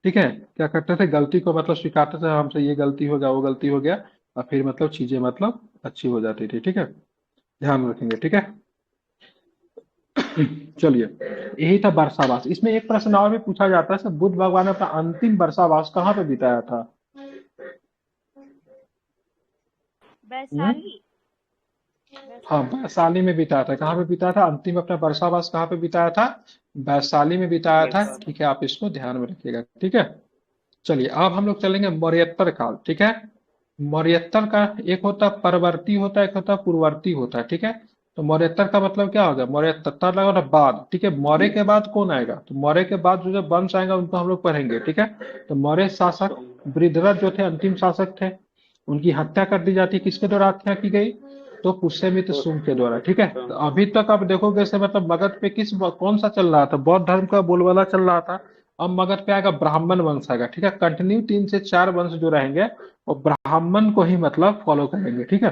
ठीक है, क्या करते थे? गलती को मतलब स्वीकारते थे, हमसे ये गलती हो गया, वो गलती हो गया, और फिर मतलब चीजें मतलब अच्छी हो जाती थी, ठीक है। ध्यान रखेंगे, ठीक है। चलिए, यही था वर्षावास। इसमें एक प्रश्न और भी पूछा जाता है, बुद्ध भगवान ने अपना अंतिम वर्षावास कहाँ पे बिताया था? हम्म, वैशाली। हाँ, वैशाली में बिताया था। कहाँ पे बिताया था अंतिम अपना वर्षावास? कहाँ पे बिताया था? वैशाली में बिताया था, वैशाली। ठीक है। आप इसको ध्यान में रखिएगा, ठीक है। चलिए अब हम लोग चलेंगे मौर्योत्तर काल, ठीक है। मौर्योत्तर का एक होता है परवर्ती होता है, एक होता है पूर्ववर्ती होता है, ठीक है। तो मौर्योत्तर का मतलब क्या होगा? मौर्योत्तर लगा होता है बाद, ठीक है। मौर्य के बाद कौन आएगा? तो मौर्य के बाद जो जब वंश आएगा उनको हम लोग पढ़ेंगे, ठीक है। तो मौर्य शासक वृद्धरथ जो थे अंतिम शासक थे, उनकी हत्या कर दी जाती है। किसके द्वारा हत्या की गई? तो पुष्यमित्र शुंग के द्वारा, ठीक है। तो अभी तक आप देखोगे से मतलब मगध पे कौन सा चल रहा था? बौद्ध धर्म का बोलबाला चल रहा था। अब मगध पे आएगा ब्राह्मण वंश आएगा, ठीक है। कंटिन्यू 3 से 4 वंश जो रहेंगे वो ब्राह्मण को ही मतलब फॉलो करेंगे, ठीक है।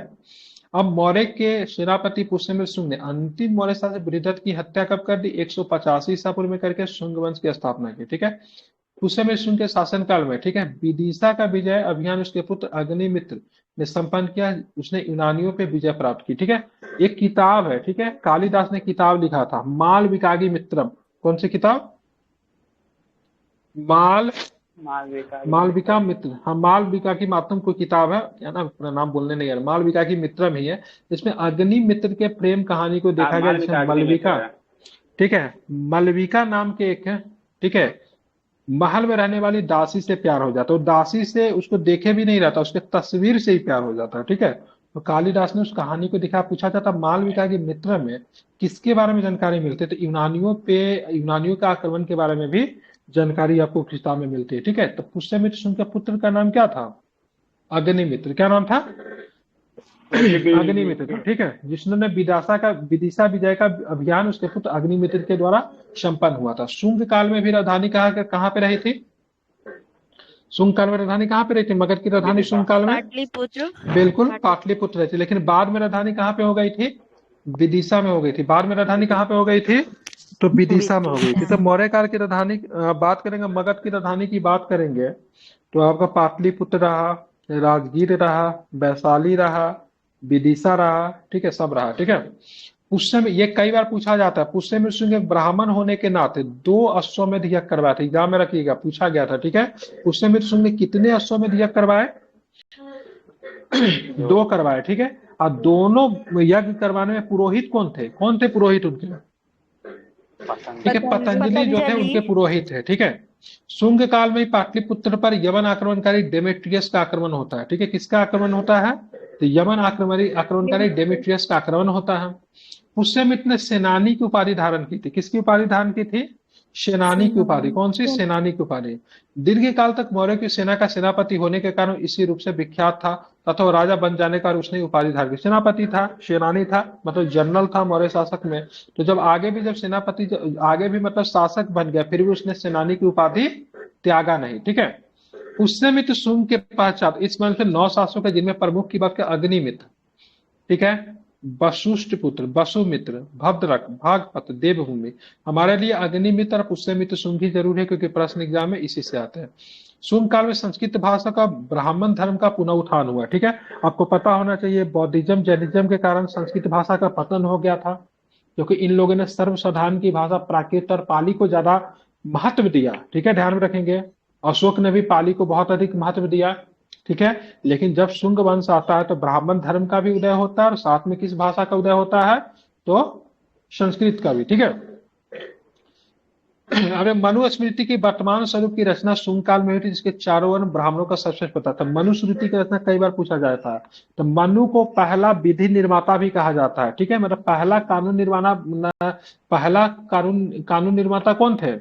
अब मौर्य के सेनापति पुष्यमित्र शुंग ने अंतिम मौर्य शासक बृहद्रथ की हत्या कब कर दी? 185 ईसा पूर्व में करके शुंग वंश की स्थापना की, ठीक है। पुष्यमित्र शुंग के शासनकाल में, ठीक है, विदिशा का विजय अभियान उसके पुत्र अग्निमित्र ने संपन्न किया। उसने यूनानियों पे विजय प्राप्त की, ठीक है। एक किताब है, ठीक है, कालिदास ने किताब लिखा था मालविकाग्नि मित्रम। कौन सी किताब? माल मालविका मालविका मित्र, हाँ, मालविका की मातम कोई किताब है, क्या ना, अपना नाम बोलने नहीं यार, मालविका की मित्रम ही है। इसमें अग्नि मित्र के प्रेम कहानी को हाँ, देखा गया, जिसमें मालविका अग्निमित्र मलविका, है। ठीक है। मलविका नाम के एक है, ठीक है, महल में रहने वाली दासी से प्यार हो जाता है, तो दासी से उसको देखे भी नहीं रहता, उसके तस्वीर से ही प्यार हो जाता है, ठीक है। तो कालिदास ने उस कहानी को दिखा, पूछा जाता मालविका के मित्र में किसके बारे में जानकारी मिलती है, तो यूनानियों पे, यूनानियों के आक्रमण के बारे में भी जानकारी आपको किताब में मिलती है, ठीक है। तो पुष्यमित्र सुन के पुत्र का नाम क्या था? अग्निमित्र। क्या नाम था? अग्निमित्र, ठीक है, जिसने विदिशा विजय का अभियान उसके पुत्र अग्निमित्र के द्वारा संपन्न हुआ था। शुंग काल में भी राजधानी कहाँ पे रही थी? शुंग काल में राजधानी कहाँ पे रही थी? मगध की राजधानी शुंग काल में पाटलिपुत्र। बिल्कुल पाटलिपुत्र रही थी, लेकिन बाद में राजधानी कहाँ पे हो गई थी? विदिशा में हो गई थी। बाद में राजधानी कहाँ पे हो गई थी? तो विदिशा में हो गई थी। तो मौर्य काल की राजधानी बात करेंगे, मगध की राजधानी की बात करेंगे तो आपका पाटलिपुत्र रहा, राजगीर रहा, वैशाली रहा, विदिशा रहा, ठीक है, सब रहा, ठीक है। पुष्यमित्र, ये कई बार पूछा जाता है, पुष्यमित्र सिंह एक ब्राह्मण होने के नाते 2 अश्वमेध यज्ञ करवाए थे, एग्जाम में रखिएगा, पूछा गया था, ठीक है। पुष्यमित्र सिंह ने कितने अश्वमेध यज्ञ करवाए? 2 करवाए, ठीक है। और दोनों यज्ञ करवाने में पुरोहित कौन थे पुरोहित उनके? ठीक है, पतंजलि जो थे उनके पुरोहित है, ठीक है। शुंग काल में पाटलिपुत्र पर यवन आक्रमणकारी डेमेट्रियस का आक्रमण होता है, ठीक है। किसका आक्रमण होता है? तो यवन आक्रमणकारी डेमेट्रियस का आक्रमण होता है। पुष्यमित्र ने सेनानी की उपाधि धारण की थी। किसकी उपाधि धारण की थी? सेनानी की उपाधि। कौन सी? सेनानी की उपाधि। दीर्घ काल तक मौर्य की सेना का सेनापति होने के कारण इसी रूप से विख्यात था, तथा राजा बन जाने का उसने उपाधि धारण की। सेनापति था, सेनानी था, मतलब जनरल था मौर्य शासक में। तो जब आगे भी आगे भी मतलब शासक बन गया, फिर भी उसने सेनानी की उपाधि त्यागा नहीं, ठीक है। पुष्यमित्र शुंग के पश्चात इस वंश में 9 शासक है, जिनमें प्रमुख की बात करें अग्निमित्र, ठीक है, वसुष्ठ पुत्र, वसुमित्र, भद्रक, भागपत, देवभूमि। हमारे लिए अग्निमित्र और पुष्यमित्र शुंग ही जरूर है, क्योंकि प्रश्न एग्जाम में इसी से आते हैं। शुंग काल में संस्कृत भाषा का ब्राह्मण धर्म का पुनः उत्थान हुआ, ठीक है। आपको पता होना चाहिए बौद्धिज्म जैनिज्म के कारण संस्कृत भाषा का पतन हो गया था, क्योंकि इन लोगों ने सर्वसाधारण की भाषा प्राकृत और पाली को ज्यादा महत्व दिया, ठीक है, ध्यान में रखेंगे। अशोक ने भी पाली को बहुत अधिक महत्व दिया, ठीक है। लेकिन जब शुंग वंश आता है तो ब्राह्मण धर्म का भी उदय होता है, और साथ में किस भाषा का उदय होता है? तो संस्कृत का भी, ठीक है। अब मनुस्मृति की वर्तमान स्वरूप की रचना शुंग काल में हुई थी, जिसके चारों वर्ण ब्राह्मणों का सबसे पता था। मनुस्मृति की रचना कई बार पूछा जाता है। तो मनु को पहला विधि निर्माता भी कहा जाता है, ठीक है, मतलब पहला कानून निर्माता कौन थे?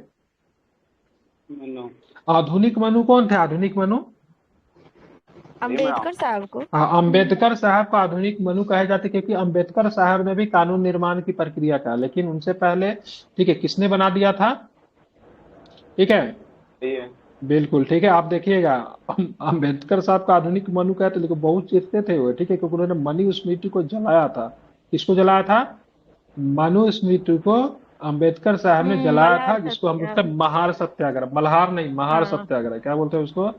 मनु। आधुनिक मनु कौन थे? आधुनिक मनु अम्बेडकर साहब को। अम्बेडकर साहब को आधुनिक मनु कहे जाते, क्योंकि अम्बेडकर साहब ने भी कानून निर्माण की प्रक्रिया का, लेकिन उनसे पहले, ठीक है, किसने बना दिया था? ठीक है, बिल्कुल, ठीक है। आप देखिएगा अम्बेडकर साहब का आधुनिक मनु कहते, लेकिन बहुत चिढ़ते थे वो, ठीक है, क्योंकि उन्होंने मनुस्मृति को जलाया था। किसको जलाया था? मनुस्मृति को अम्बेडकर साहब ने जलाया था, जिसको हम बोलते हैं महार सत्याग्रह। मल्हार नहीं, महार सत्याग्रह। क्या बोलते हैं उसको?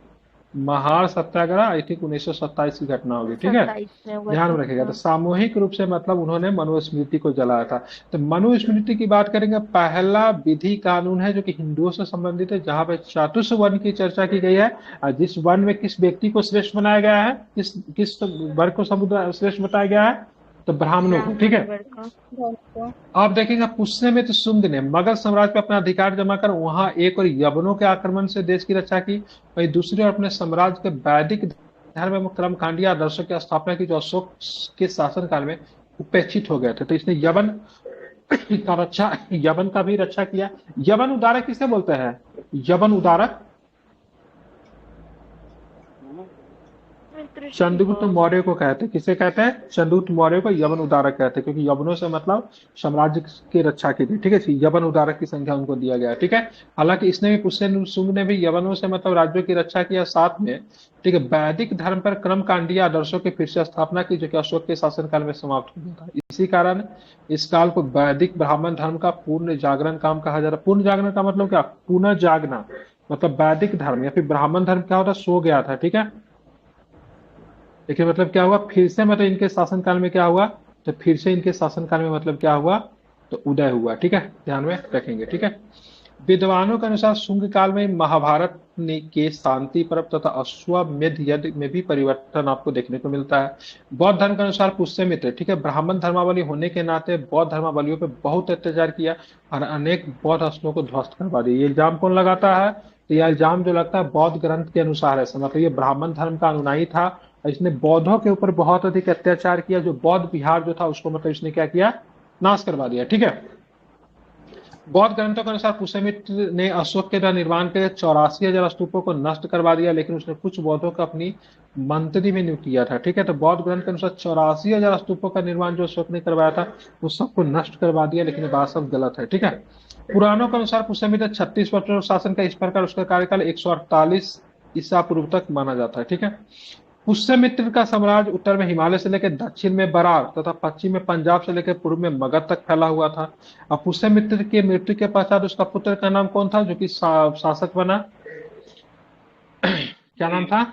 महार सत्याग्रह। आई थिंक 1927 की घटना होगी, ठीक है, ध्यान में रखिएगा। तो सामूहिक रूप से मतलब उन्होंने मनुस्मृति को जलाया था। तो मनुस्मृति की बात करेंगे, पहला विधि कानून है जो कि हिंदुओं से संबंधित है, जहां पे चतुर्थ वर्ण की चर्चा की गई है, और जिस वर्ण में किस व्यक्ति को श्रेष्ठ बनाया गया है, किस वर्ग को श्रेष्ठ बताया गया है? तो ब्राह्मणों को, ठीक है। आप देखेंगे पुष्यमित्र शुंग ने मगध साम्राज्य पर अपना अधिकार जमा कर वहां एक और यवनों के आक्रमण से देश की रक्षा की, वही दूसरी ओर अपने साम्राज्य के वैदिक धर्म एवं कर्मकांडीय आदर्शों की स्थापना की, जो अशोक के शासनकाल में उपेक्षित हो गए थे। तो इसने यवन का भी रक्षा किया। यवन उदारक किसे बोलते हैं? यवन उदारक चंद्रगुप्त मौर्य को कहते हैं। किसे कहते हैं? चंद्रगुप्त मौर्य को यवन उदारक कहते हैं, क्योंकि यवनों से मतलब साम्राज्य की रक्षा की थी, ठीक है। यवन उदारक की संख्या उनको दिया गया, ठीक है। हालांकि इसने भी, पुष्यमित्र शुंग ने भी यवनों से मतलब राज्यों की रक्षा किया, साथ में, ठीक है, वैदिक धर्म पर क्रमकांडीय आदर्शों की फिर से स्थापना की, जो कि अशोक के शासनकाल में समाप्त हो गया था। इसी कारण इस काल को वैदिक ब्राह्मण धर्म का पूर्ण जागरण काम कहा जा रहा है। पूर्ण जागरण का मतलब क्या? पुनः जागना, मतलब वैदिक धर्म या फिर ब्राह्मण धर्म क्या होता? सो गया था, ठीक है। देखिए मतलब क्या हुआ? फिर से मतलब इनके शासनकाल में क्या हुआ? तो फिर से इनके शासनकाल में मतलब क्या हुआ? तो उदय हुआ, ठीक है, ध्यान में रखेंगे, ठीक है। विद्वानों के अनुसार शुंग काल में महाभारत के शांति पर्व तथा अश्वमेध यज्ञ में भी परिवर्तन आपको देखने को मिलता है। बौद्ध धर्म के अनुसार पुष्यमित्र, ठीक है, ब्राह्मण धर्मावली होने के नाते बौद्ध धर्मावलियों पे बहुत अत्याचार किया और अनेक बौद्ध स्थलों को ध्वस्त करवा दिया। ये इल्जाम कौन लगाता है? तो यह इल्जाम जो लगता है बौद्ध ग्रंथ के अनुसार है, मतलब ये ब्राह्मण धर्म का अनुयायी था और इसने बौद्धों के ऊपर बहुत अधिक अत्याचार किया। जो बौद्ध विहार जो था उसको मतलब इसने क्या किया? नाश करवा दिया। ठीक है, बौद्ध ग्रंथों के अनुसार पुष्यमित्र ने अशोक के द्वारा निर्माण के 84,000 स्तूपों को नष्ट करवा दिया, लेकिन उसने कुछ बौद्धों को अपनी मंत्री में नियुक्त किया था। ठीक है, तो बौद्ध ग्रंथ के अनुसार 84,000 स्तूपों का निर्माण जो अशोक ने करवाया था उस सबको नष्ट करवा दिया, लेकिन ये बात सब गलत है। ठीक है, पुराणों के अनुसार पुष्यमित्र 36 वर्षों शासन का, इस प्रकार उसका कार्यकाल 148 ईसा पूर्व तक माना जाता है। ठीक है, पुष्यमित्र का साम्राज्य उत्तर में हिमालय से लेकर दक्षिण में बरार तथा पश्चिम में पंजाब से लेकर पूर्व में मगध तक फैला हुआ था। अब पुष्यमित्र की मृत्यु के पश्चात उसका पुत्र का नाम कौन था जो कि शासक बना? क्या नाम था?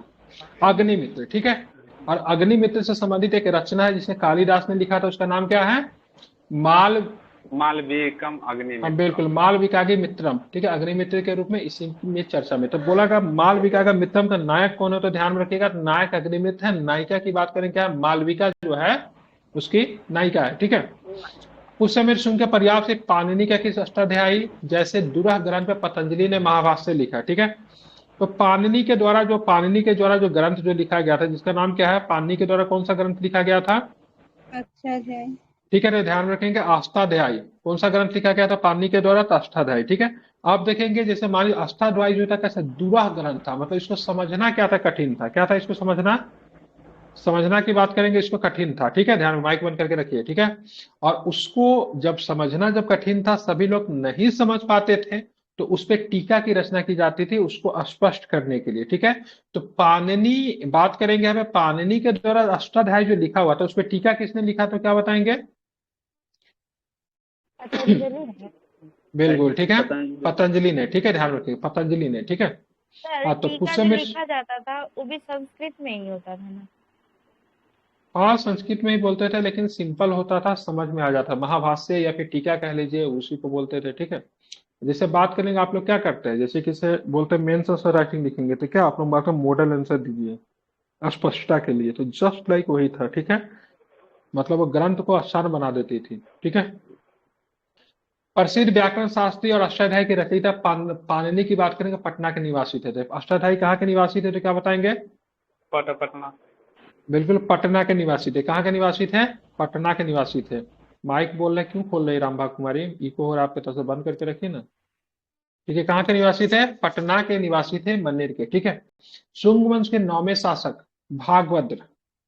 अग्निमित्र। ठीक है, और अग्निमित्र से संबंधित एक रचना है जिसे कालिदास ने लिखा था, उसका नाम क्या है? मालविकम अग्निमित्रम। बिल्कुल, मालविकाग्नि मित्रम। ठीक है, अग्निमित्र के रूप में इसी में चर्चा में तो बोला गया। मालविकाग्नि मित्रम का नायक कौन है? तो ध्यान रखिएगा, नायक अग्निमित्र है, नायिका की बात करें क्या? मालविका जो है उसकी नायिका है। ठीक है, पुष्यमित्र शुंग के पर्याप्त से पाणिनि का किस अष्टाध्यायी जैसे दुरह ग्रंथ पे पतंजलि ने महाभाष्य लिखा। ठीक है, तो पाणिनि के द्वारा जो ग्रंथ जो लिखा गया था जिसका नाम क्या है? पाणिनि के द्वारा कौन सा ग्रंथ लिखा गया था? अष्टाध्यायी। ठीक है, तो ध्यान रखेंगे अष्टाध्यायी। कौन सा ग्रंथ लिखा गया था पाणिनि के द्वारा? तो अष्टाध्यायी। ठीक है, आप देखेंगे जैसे मान लीजिए अष्टाध्यायी जो था कैसे दुरह ग्रंथ था, मतलब इसको समझना क्या था? कठिन था। क्या था इसको समझना की बात करेंगे, इसको कठिन था। ठीक है, ध्यान में माइक बंद करके रखिए। ठीक है, और उसको जब समझना जब कठिन था, सभी लोग नहीं समझ पाते थे, तो उस पर टीका की रचना की जाती थी उसको स्पष्ट करने के लिए। ठीक है, तो पाणिनि बात करेंगे, हमें पाणिनि के द्वारा अष्टाध्यायी जो लिखा हुआ था उस पर टीका किसने लिखा? तो क्या बताएंगे? पतंजलि है बिल्कुल, ठीक है, पतंजलि। पतंजलि ने। ठीक है, ध्यान रखिए, पतंजलि ने। ठीक है, सर। हाँ, तो टीका जो पुष्यमित्र, लिखा जाता था वो भी संस्कृत में ही होता था ना? हाँ संस्कृत में ही बोलते थे, लेकिन सिंपल होता था, समझ में आ जाता। महाभाष्य या फिर टीका कह लीजिए, उसी को बोलते थे। ठीक है, जैसे बात करेंगे आप लोग क्या करते हैं, जैसे किसे बोलते हैं मेंस आंसर राइटिंग लिखेंगे तो क्या आप लोग बात मॉडल आंसर दीजिए स्पष्टता के लिए, तो जस्ट लाइक वही था। ठीक है, मतलब वो ग्रंथ को आसान बना देती थी। ठीक है, प्रसिद्ध व्याकरण शास्त्री और अष्टाध्यायी के रचयिता पाणिनि की बात करेंगे, पटना के निवासी थे। अष्टाध्यायी कहाँ के निवासी थे? तो क्या बताएंगे? पटना। बिल्कुल, पटना के निवासी थे। कहाँ के निवासी थे? पटना के निवासी थे। माइक बोल रहे क्यों खोल रही रामभा कुमारी? इको हो रहा आपके तरफ से, बंद करके रखिए ना। ठीक है, कहाँ के निवासी थे? पटना के निवासी थे, मन्नेर के। ठीक है, शुंग वंश के 9वें शासक भागवत,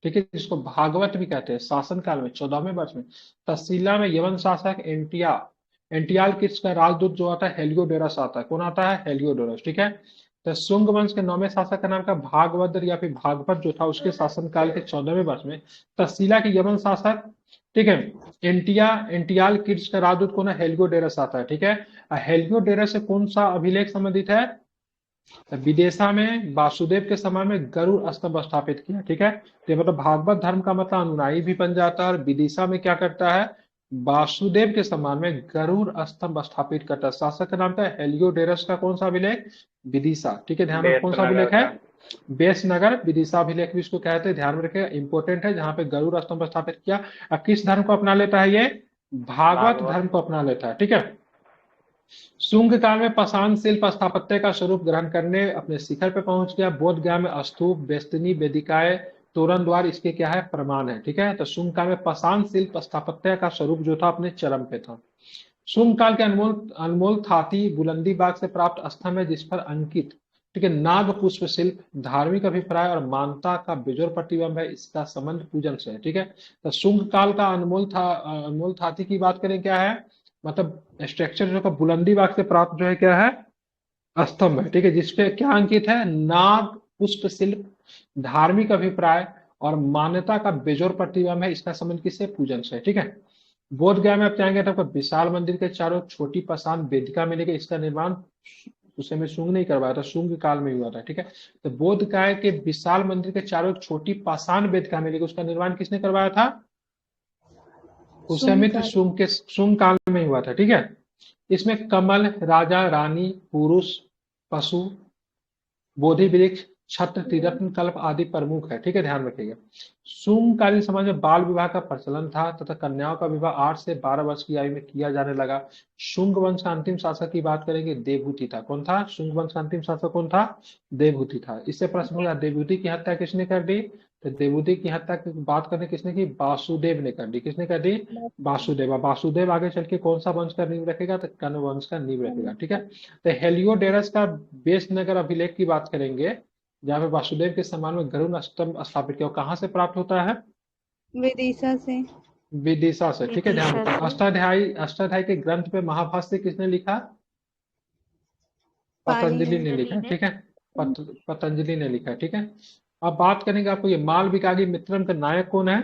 ठीक है, जिसको भागवत भी कहते हैं, शासन काल में 14वें वर्ष में तक्षशिला में यवन शासक एंटियाल किस का राजदूत जो आता है हेलियोडोरस आता है। कौन आता है? हेलियोडोरस। ठीक है, तो शुंग वंश के 9वें शासक का नाम का भागवत या फिर भागवत जो था उसके शासन काल के 14वें वर्ष में तक्षशिला के यवन शासक, ठीक है, एंटियाल किड्स का राजदूत कौन है? हेलियोडोरस आता है। ठीक है, हेलियोडोरस से कौन सा अभिलेख संबंधित है? विदेशा में वासुदेव के समय में गरुड़ स्तंभ स्थापित किया। ठीक है, तो ये मतलब भागवत धर्म का मतलब अनुयायी भी बन जाता है और विदिशा में क्या करता है? वासुदेव के सम्मान में गरुड़ स्तंभ स्थापित करता है। शासक का नाम था हेलियोडोरस का कौन सा अभिलेख? विदिशा। ठीक है, ध्यान में कौन सा अभिलेख है? बेसनगर विदिशा अभिलेख भी इसको कहते हैं, ध्यान में रखिएगा, इंपोर्टेंट है, जहां पे गरुड़ स्तंभ स्थापित किया। अब किस धर्म को अपना लेता है ये? भागवत धर्म को अपना लेता है। ठीक है, शुंग काल में पाषाण शिल्प स्थापत्य का स्वरूप ग्रहण करने अपने शिखर पे पहुंच गया। बोध गया में स्तूप, बेस्तनी, वेदिकाएं, तोरण द्वार इसके क्या है? प्रमाण है। ठीक है, तो शुंग काल में पाषाण शिल्प स्थापत्य का स्वरूप जो था अपने चरम पे था। शुंग काल के अनमोल थाती बुलंदी बाग से प्राप्त स्तंभ है जिस पर अंकित, ठीक है, नाग पुष्प शिल्प, धार्मिक अभिप्राय और मानता का बेजोर प्रतिबिंब है, इसका संबंध पूजन से है। ठीक है, तो शुंग काल का अनमोल थाती की बात करें क्या है? मतलब स्ट्रक्चर जो का बुलंदी बाग से प्राप्त जो है क्या है? स्तंभ है। ठीक है, जिसपे क्या अंकित है? नाग पुष्प शिल्प, धार्मिक अभिप्राय और मान्यता का बेजोर प्रतिबिंब है, इसका संबंध किससे? पूजन से। ठीक है, बोध गया में आप जाएंगे तो आपको विशाल मंदिर के चारों छोटी पाषाण वेदिका मिलेगी। इसका निर्माण उस समय शुंग नहीं करवाया था, शुंग काल में हुआ था। ठीक है, तो बोध गया के विशाल मंदिर के चारों एक छोटी पाषाण वेदिका मिलेगी, उसका निर्माण किसने करवाया था? उस समय तो शुंग काल में हुआ था। ठीक है, इसमें कमल, राजा, रानी, पुरुष, पशु, बोधि वृक्ष, छत्र, त्रिरत्न, कल्प आदि प्रमुख है। ठीक है, ध्यान रखिएगा। शुंगकालीन समाज में बाल विवाह का प्रचलन था तथा कन्याओं का विवाह 8 से 12 वर्ष की आयु में किया जाने लगा। शुंग वंश का अंतिम शासक की बात करेंगे, देवहूति था। कौन था? शुंग वंश का अंतिम शासक कौन था? देवहूति था। इससे प्रश्न होगा देवहूति की हत्या किसने कर दी? तो देवहूति की हत्या की बात करने किसने की? वासुदेव ने कर दी। किसने कर दी? वासुदेव। वासुदेव आगे चल के कौन सा वंश का नींव रखेगा? तो कण्व वंश का नींव रखेगा। ठीक है, तो हेलियोडोरस का बेस नगर अभिलेख की बात करेंगे, जहाँ पे वासुदेव के सम्मान में गरुड़ स्तंभ स्थापित किया। कहाँ से प्राप्त होता है? विदिशा से। विदिशा से। ठीक है, ध्यान रखिए। अष्टाध्यायी के ग्रंथ पे महाभाष्य किसने लिखा? पतंजलि ने लिखा है। ठीक है, पतंजलि ने लिखा है। ठीक है, अब बात करेंगे आपको ये मालविकाग्नि मित्रम का नायक कौन है?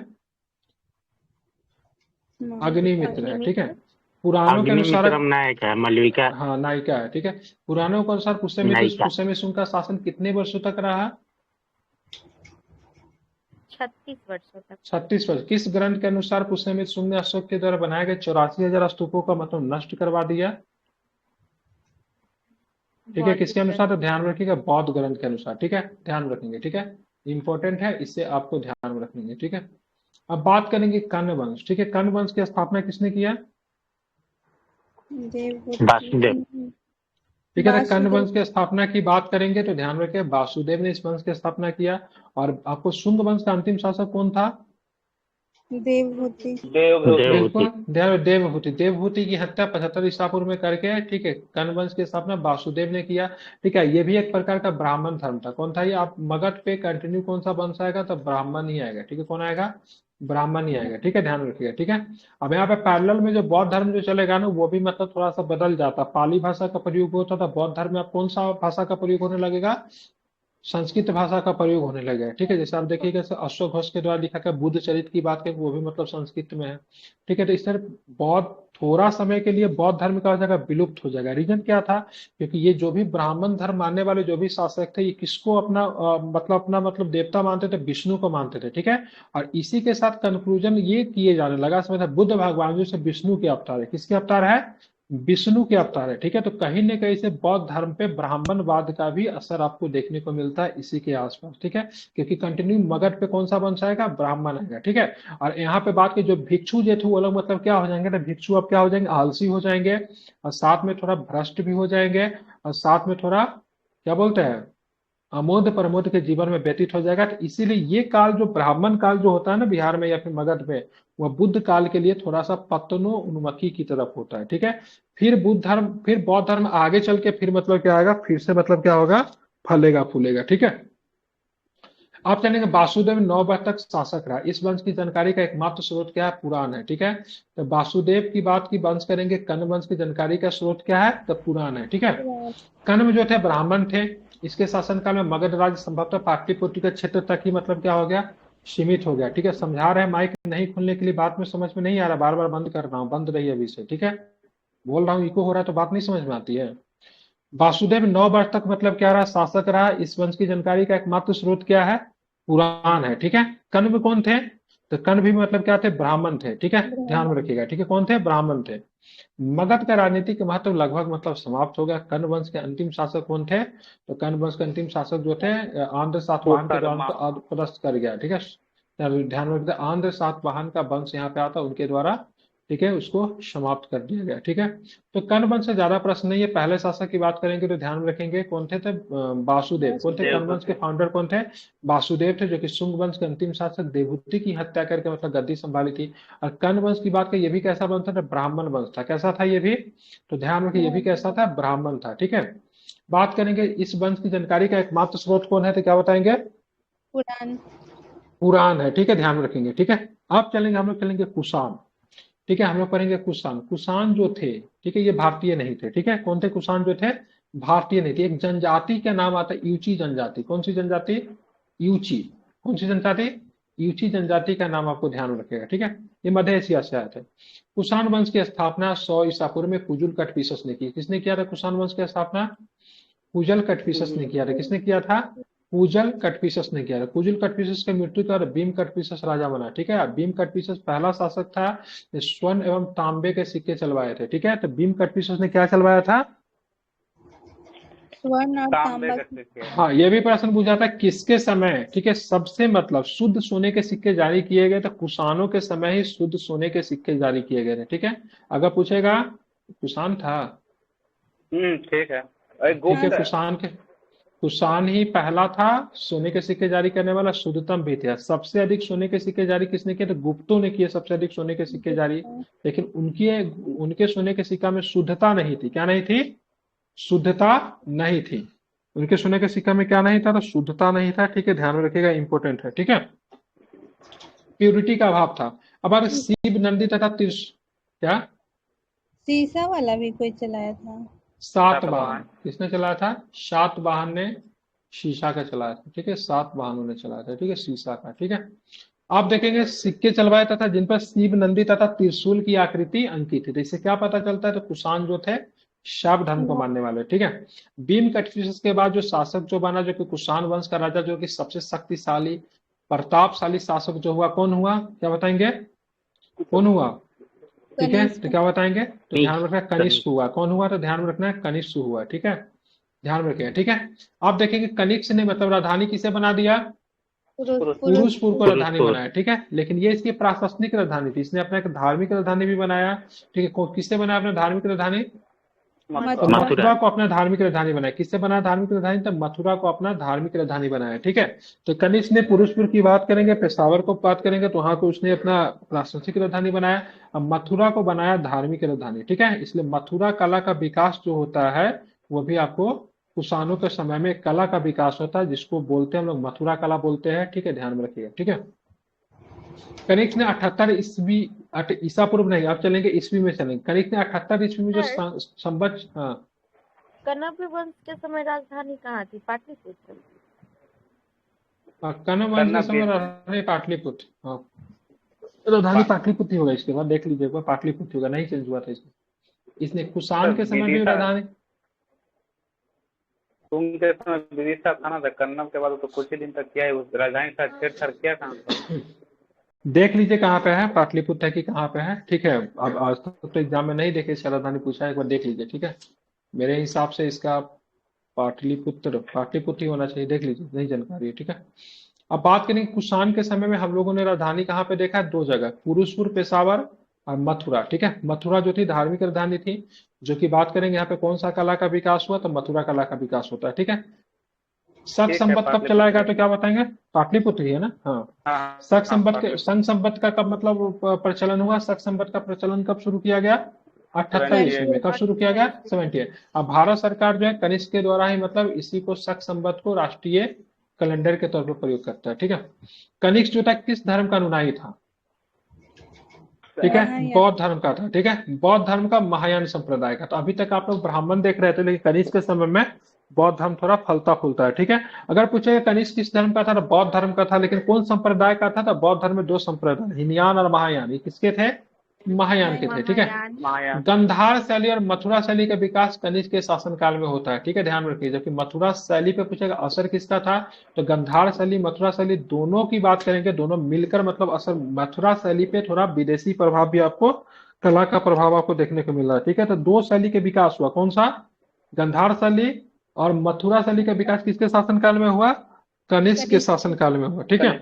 अग्निमित्र है। ठीक है, पुराणों के अनुसार अग्निमित्रम नायक है, मलविका हाँ नायिका है। ठीक है, पुराणों के अनुसार नायिका। पुष्यमित्र शुंग का शासन कितने वर्षों तक रहा? 36 वर्षों तक। 36 वर्ष। किस ग्रंथ के अनुसार पुष्यमित्र शुंग ने अशोक के द्वारा बनाए गए 84,000 स्तूपों का मतलब नष्ट करवा दिया? ठीक है, किसके अनुसार? तो ध्यान रखिएगा, बौद्ध ग्रंथ के अनुसार। ठीक है, ध्यान रखेंगे। ठीक है, इंपॉर्टेंट है, इससे आपको ध्यान में रखेंगे। ठीक है, अब बात करेंगे कण्व वंश। ठीक है, कण्व वंश की स्थापना किसने किया? वासुदेव। ठीक है, तो कण्व वंश की स्थापना की बात करेंगे तो ध्यान रखिए वासुदेव ने इस वंश की स्थापना किया। और आपको शुंग वंश का अंतिम शासक कौन था? देवहूति। बिल्कुल ध्यान, देवहूति। देवहूति की हत्या 75 ईसा पूर्व में करके, ठीक है, कण्व वंश की स्थापना वासुदेव ने किया। ठीक है, ये भी एक प्रकार का ब्राह्मण धर्म था। कौन था ये? आप मगध पे कंटिन्यू कौन सा वंश आएगा? तो ब्राह्मण ही आएगा। ठीक है, कौन आएगा? ब्राह्मण ही आएगा। ठीक है, ध्यान रखिएगा। ठीक है, अब यहाँ पे पैरेलल में जो बौद्ध धर्म जो चलेगा ना, वो भी मतलब थोड़ा सा बदल जाता। पाली भाषा का प्रयोग होता था, बौद्ध धर्म में अब कौन सा भाषा का प्रयोग होने लगेगा? संस्कृत भाषा का प्रयोग होने लगा है। ठीक है, जैसे आप देखिएगा अश्वघोष घोष के द्वारा लिखा गया बुद्ध चरित्र की बात करें, वो भी मतलब संस्कृत में है। ठीक है, तो इस तरह बौद्ध थोड़ा समय के लिए बौद्ध धर्म का हो जाएगा, विलुप्त हो जाएगा। रीजन क्या था? क्योंकि ये जो भी ब्राह्मण धर्म मानने वाले जो भी शासक थे, ये किसको अपना मतलब देवता मानते थे? विष्णु को मानते थे। ठीक है, और इसी के साथ कंक्लूजन ये किए जाने लगा समय था बुद्ध भगवान जो से विष्णु के अवतार है। किसके अवतार है? विष्णु के अवतार है। ठीक है, तो कहीं न कहीं से बौद्ध धर्म पे ब्राह्मणवाद का भी असर आपको देखने को मिलता है इसी के आसपास। ठीक है, क्योंकि कंटिन्यू मगध पे कौन सा वंश आएगा? ब्राह्मण आएगा। ठीक है, और यहाँ पे बात की जो भिक्षु जो थे वो लोग मतलब क्या हो जाएंगे? तो भिक्षु अब क्या हो जाएंगे? आलसी हो जाएंगे, और साथ में थोड़ा भ्रष्ट भी हो जाएंगे, और साथ में थोड़ा क्या बोलते हैं, अमोद प्रमोद के जीवन में व्यतीत हो जाएगा। तो इसीलिए ये काल जो ब्राह्मण काल जो होता है ना बिहार में या फिर मगध में, वह बुद्ध काल के लिए थोड़ा सा पतनोन्मुखी की तरफ होता है। ठीक है, फिर बौद्ध धर्म आगे चल के फिर मतलब क्या आएगा? फिर से मतलब क्या होगा? फलेगा फूलेगा। ठीक है, आप जानेंगे वासुदेव 9 वर्ष तक शासक रहा। इस वंश की जानकारी का एकमात्र स्रोत क्या है? पुराण है। ठीक है, तो वासुदेव की बात की वंश करेंगे, कण्व वंश की जानकारी का स्रोत क्या है? तो पुराण है। ठीक है, कण्व जो थे ब्राह्मण थे। इसके शासनकाल में मगध राज्य संभवतः पाटलिपुत्र के क्षेत्र तक ही मतलब क्या हो गया? सीमित हो गया। ठीक है, समझा रहे हैं, माइक नहीं खुलने के लिए बात में समझ में नहीं आ रहा, बार बार बंद कर रहा हूँ, बंद रही अभी से। ठीक है, बोल रहा हूँ इको हो रहा है तो बात नहीं समझ में आती है। वासुदेव 9 वर्ष तक मतलब क्या रहा? शासक रहा। इस वंश की जानकारी का एकमात्र स्रोत क्या है? पुराण है। ठीक है, कण्व कौन थे? तो कण्व भी मतलब क्या थे? ब्राह्मण थे। ठीक है, ध्यान में रखिएगा। ठीक है, कौन थे? ब्राह्मण थे। मगध का राजनीतिक महत्व लगभग मतलब समाप्त हो गया। कण्व वंश के अंतिम शासक कौन थे? तो कण्व वंश के अंतिम शासक जो थे आंध्र सातवाहन के द्वारा पदस्थ कर गया। ठीक है, ध्यान में रखिए, आंध्र सातवाहन का वंश यहाँ पे आता, उनके द्वारा ठीक है उसको समाप्त कर दिया गया। ठीक है, तो कण्व वंश से ज्यादा प्रश्न नहीं है। पहले शासक की बात करेंगे तो ध्यान रखेंगे कौन थे? वासुदेव। कौन थे? कण्व वंश के फाउंडर कौन थे? वासुदेव थे, जो कि शुंग वंश के अंतिम शासक देवहूति की हत्या करके मतलब गद्दी संभाली थी। और कण्व वंश की बात करें, ये भी कैसा वंश था? ब्राह्मण वंश था। कैसा था ये भी? तो ध्यान रखिए, ये भी कैसा था? ब्राह्मण था। ठीक है, बात करेंगे इस वंश की जानकारी का एकमात्र स्रोत कौन है? तो क्या बताएंगे? पुराण। पुराण है। ठीक है, ध्यान रखेंगे। ठीक है, अब चलेंगे हम लोग चलेंगे कुषाण। ठीक है, हम लोग पढ़ेंगे कुषाण। कुषाण जो थे, ठीक है, ये भारतीय नहीं थे। ठीक है, कौन थे कुषाण जो थे? भारतीय नहीं थे। एक जनजाति का नाम आता है यूची जनजाति। कौन सी जनजाति? यूची। कौन सी जनजाति? यूची जनजाति का नाम आपको ध्यान रखेगा। ठीक है, ये मध्य एशिया से आए थे। कुषाण वंश की स्थापना 100 ईसा पूर्व में कुजुल कटफिसस ने की। किसने किया था कुषाण वंश की स्थापना? कुजल कटफिसस ने किया था। किसने किया था? कुजल कटपिसस ने किया था। कुजल कटपिसस की मृत्यु के बाद भीम कटपिसस राजा बना, ठीक है। भीम कटपिसस पहला शासक था जो स्वर्ण एवं तांबे के सिक्के चलवाए थे, ठीक है। तो भीम कटपिसस ने क्या चलवाया था? स्वर्ण और तांबे तांबा का की सिक्के। हाँ, ये भी प्रश्न पूछा था किसके समय, ठीक है। सबसे मतलब शुद्ध सोने के सिक्के जारी किए गए, तो कुषाणों के समय ही शुद्ध सोने के सिक्के जारी किए गए थे, ठीक है। अगर पूछेगा कुषाण था, ठीक है। अरे ठीक है, गुप्त है। कुषाण ही पहला था सोने के सिक्के जारी करने वाला, शुद्धतम भी थे। सबसे अधिक सोने के सिक्के जारी किसने किए? तो गुप्तों ने किए सबसे अधिक सोने के सिक्के जारी। लेकिन उनके सोने के सिक्का में शुद्धता नहीं थी। क्या नहीं थी? शुद्धता नहीं थी। उनके सोने के सिक्का में क्या नहीं था? तो शुद्धता नहीं था, ठीक है। ध्यान में रखिएगा, इंपॉर्टेंट है, ठीक है। प्योरिटी का अभाव था। अब अगर शिव नंदी तथा क्या शीशा वाला भी कोई चलाया था। सातवाहन किसने चलाया था? सातवाहन ने शीशा का चलाया था, ठीक है। सातवाहनों ने चलाया था, ठीक है, शीशा का, ठीक है। आप देखेंगे सिक्के चलवाए तथा जिन पर शिव नंदी तथा त्रिशूल की आकृति अंकित थी। तो इससे क्या पता चलता है? तो कुषाण जो थे शैव धर्म को मानने वाले, ठीक है। भीम कटपिसस के बाद जो शासक जो बना, जो कि कुषाण वंश का राजा, जो कि सबसे शक्तिशाली प्रतापशाली शासक जो हुआ, कौन हुआ? क्या बताएंगे? कौन हुआ? ठीक है, तो क्या बताएंगे? तो ध्यान रखना कनिष्क हुआ। कौन हुआ? तो ध्यान रखना है कनिष्क हुआ, ठीक है। ध्यान रखिए, ठीक है। आप देखेंगे कनिष्क ने मतलब राजधानी किसे बना दिया? पुरुषपुर को राजधानी बनाया, ठीक है। लेकिन ये इसकी प्रशासनिक राजधानी थी। इसने अपना एक धार्मिक राजधानी भी बनाया, ठीक है। किससे बनाया अपना धार्मिक राजधानी? तो मथुरा को अपना धार्मिक राजधानी बनाया। किससे बनाया धार्मिक राजधानी? तो मथुरा को अपना धार्मिक राजधानी बनाया, ठीक है। तो कनिष्क ने पुरुषपुर की बात करेंगे, पेशावर को बात करेंगे, तो वहां को उसने अपना प्रशासनिक राजधानी बनाया। अब मथुरा को बनाया धार्मिक राजधानी, ठीक है। इसलिए मथुरा कला का विकास जो होता है वो भी आपको कुषाणों के समय में कला का विकास होता है, जिसको बोलते हैं हम लोग मथुरा कला बोलते हैं, ठीक है। ध्यान में रखिएगा, ठीक है। कनिष्क ने 78 ईस्वी ईसा पूर्व नहीं, अब चलेंगे ईस्वी में चलेंगे। कनिष्क ने 78 ईस्वी में जो संवत कनप वंश के समय राजधानी कहाँ थी? पाटलिपुत्र। कनव वंश के समय राजधानी पाटलिपुत्र, हाँ, राजधानी पाटलिपुत्र ही होगा। इसके बाद देख लीजिए, पाटलिपुत्र होगा, नहीं चेंज हुआ था इसने कुषाण के समय में राजधानी उनके समय विदिशा था ना, था कन्नम के बाद तो कुछ ही दिन तक किया है उस राजधानी का छेड़छाड़ किया कहाँ। देख लीजिए कहाँ पे है, पाटलिपुत्र है कि कहाँ पे है, ठीक है। अब आज तक तो एग्जाम में नहीं देखे, इसका राजधानी पूछा है, एक बार देख लीजिए, ठीक है। मेरे हिसाब से इसका पाटलिपुत्र ही होना चाहिए, देख लीजिए, नहीं जानकारी है, ठीक है। अब बात करें कुषाण के समय में हम लोगों ने राजधानी कहाँ पे देखा है? दो जगह, पुरुषपुर पेशावर और मथुरा, ठीक है। मथुरा जो थी धार्मिक राजधानी थी, जो कि बात करेंगे यहाँ पे कौन सा कला का विकास हुआ? तो मथुरा कला का विकास होता है, ठीक है। शक संवत कब चलाएगा? तो क्या बताएंगे? पाटलिपुत्र ही है ना, हाँ। शक संवत का कब मतलब प्रचलन हुआ? शक संवत का प्रचलन कब शुरू किया गया? 78 ईस्वी में। कब शुरू किया गया? 78। अब भारत सरकार जो है कनिष्क के द्वारा ही मतलब इसी को शक संवत को राष्ट्रीय कैलेंडर के तौर पर प्रयोग करता है, ठीक है। कनिष्क जो था किस धर्म का अनुयायी था? ठीक है, बौद्ध धर्म का था, ठीक है। बौद्ध धर्म का महायान संप्रदाय का। तो अभी तक आप लोग ब्राह्मण देख रहे थे, लेकिन कनिष्क के समय में बौद्ध धर्म थोड़ा फलता फूलता है, ठीक है। अगर पूछेगा कनिष्क किस धर्म का था? तो बौद्ध धर्म का था। लेकिन कौन संप्रदाय का था? तो बौद्ध धर्म में दो संप्रदाय, हीनयान और महायान। ये किसके थे? महायान के थे, ठीक है। गंधार शैली और मथुरा शैली का विकास कनिष्क के शासनकाल में होता है, ठीक है। ध्यान रखिए, जबकि मथुरा शैली पे पूछेगा असर किसका था, तो गंधार शैली मथुरा शैली दोनों की बात करेंगे, दोनों मिलकर मतलब असर। मथुरा शैली पे थोड़ा विदेशी प्रभाव भी आपको, कला का प्रभाव आपको देखने को मिल रहा है, ठीक है। तो दो शैली के विकास हुआ, कौन सा? गंधार शैली और मथुरा शैली का विकास किसके शासनकाल में हुआ? कनिष्क के शासनकाल में हुआ, ठीक है।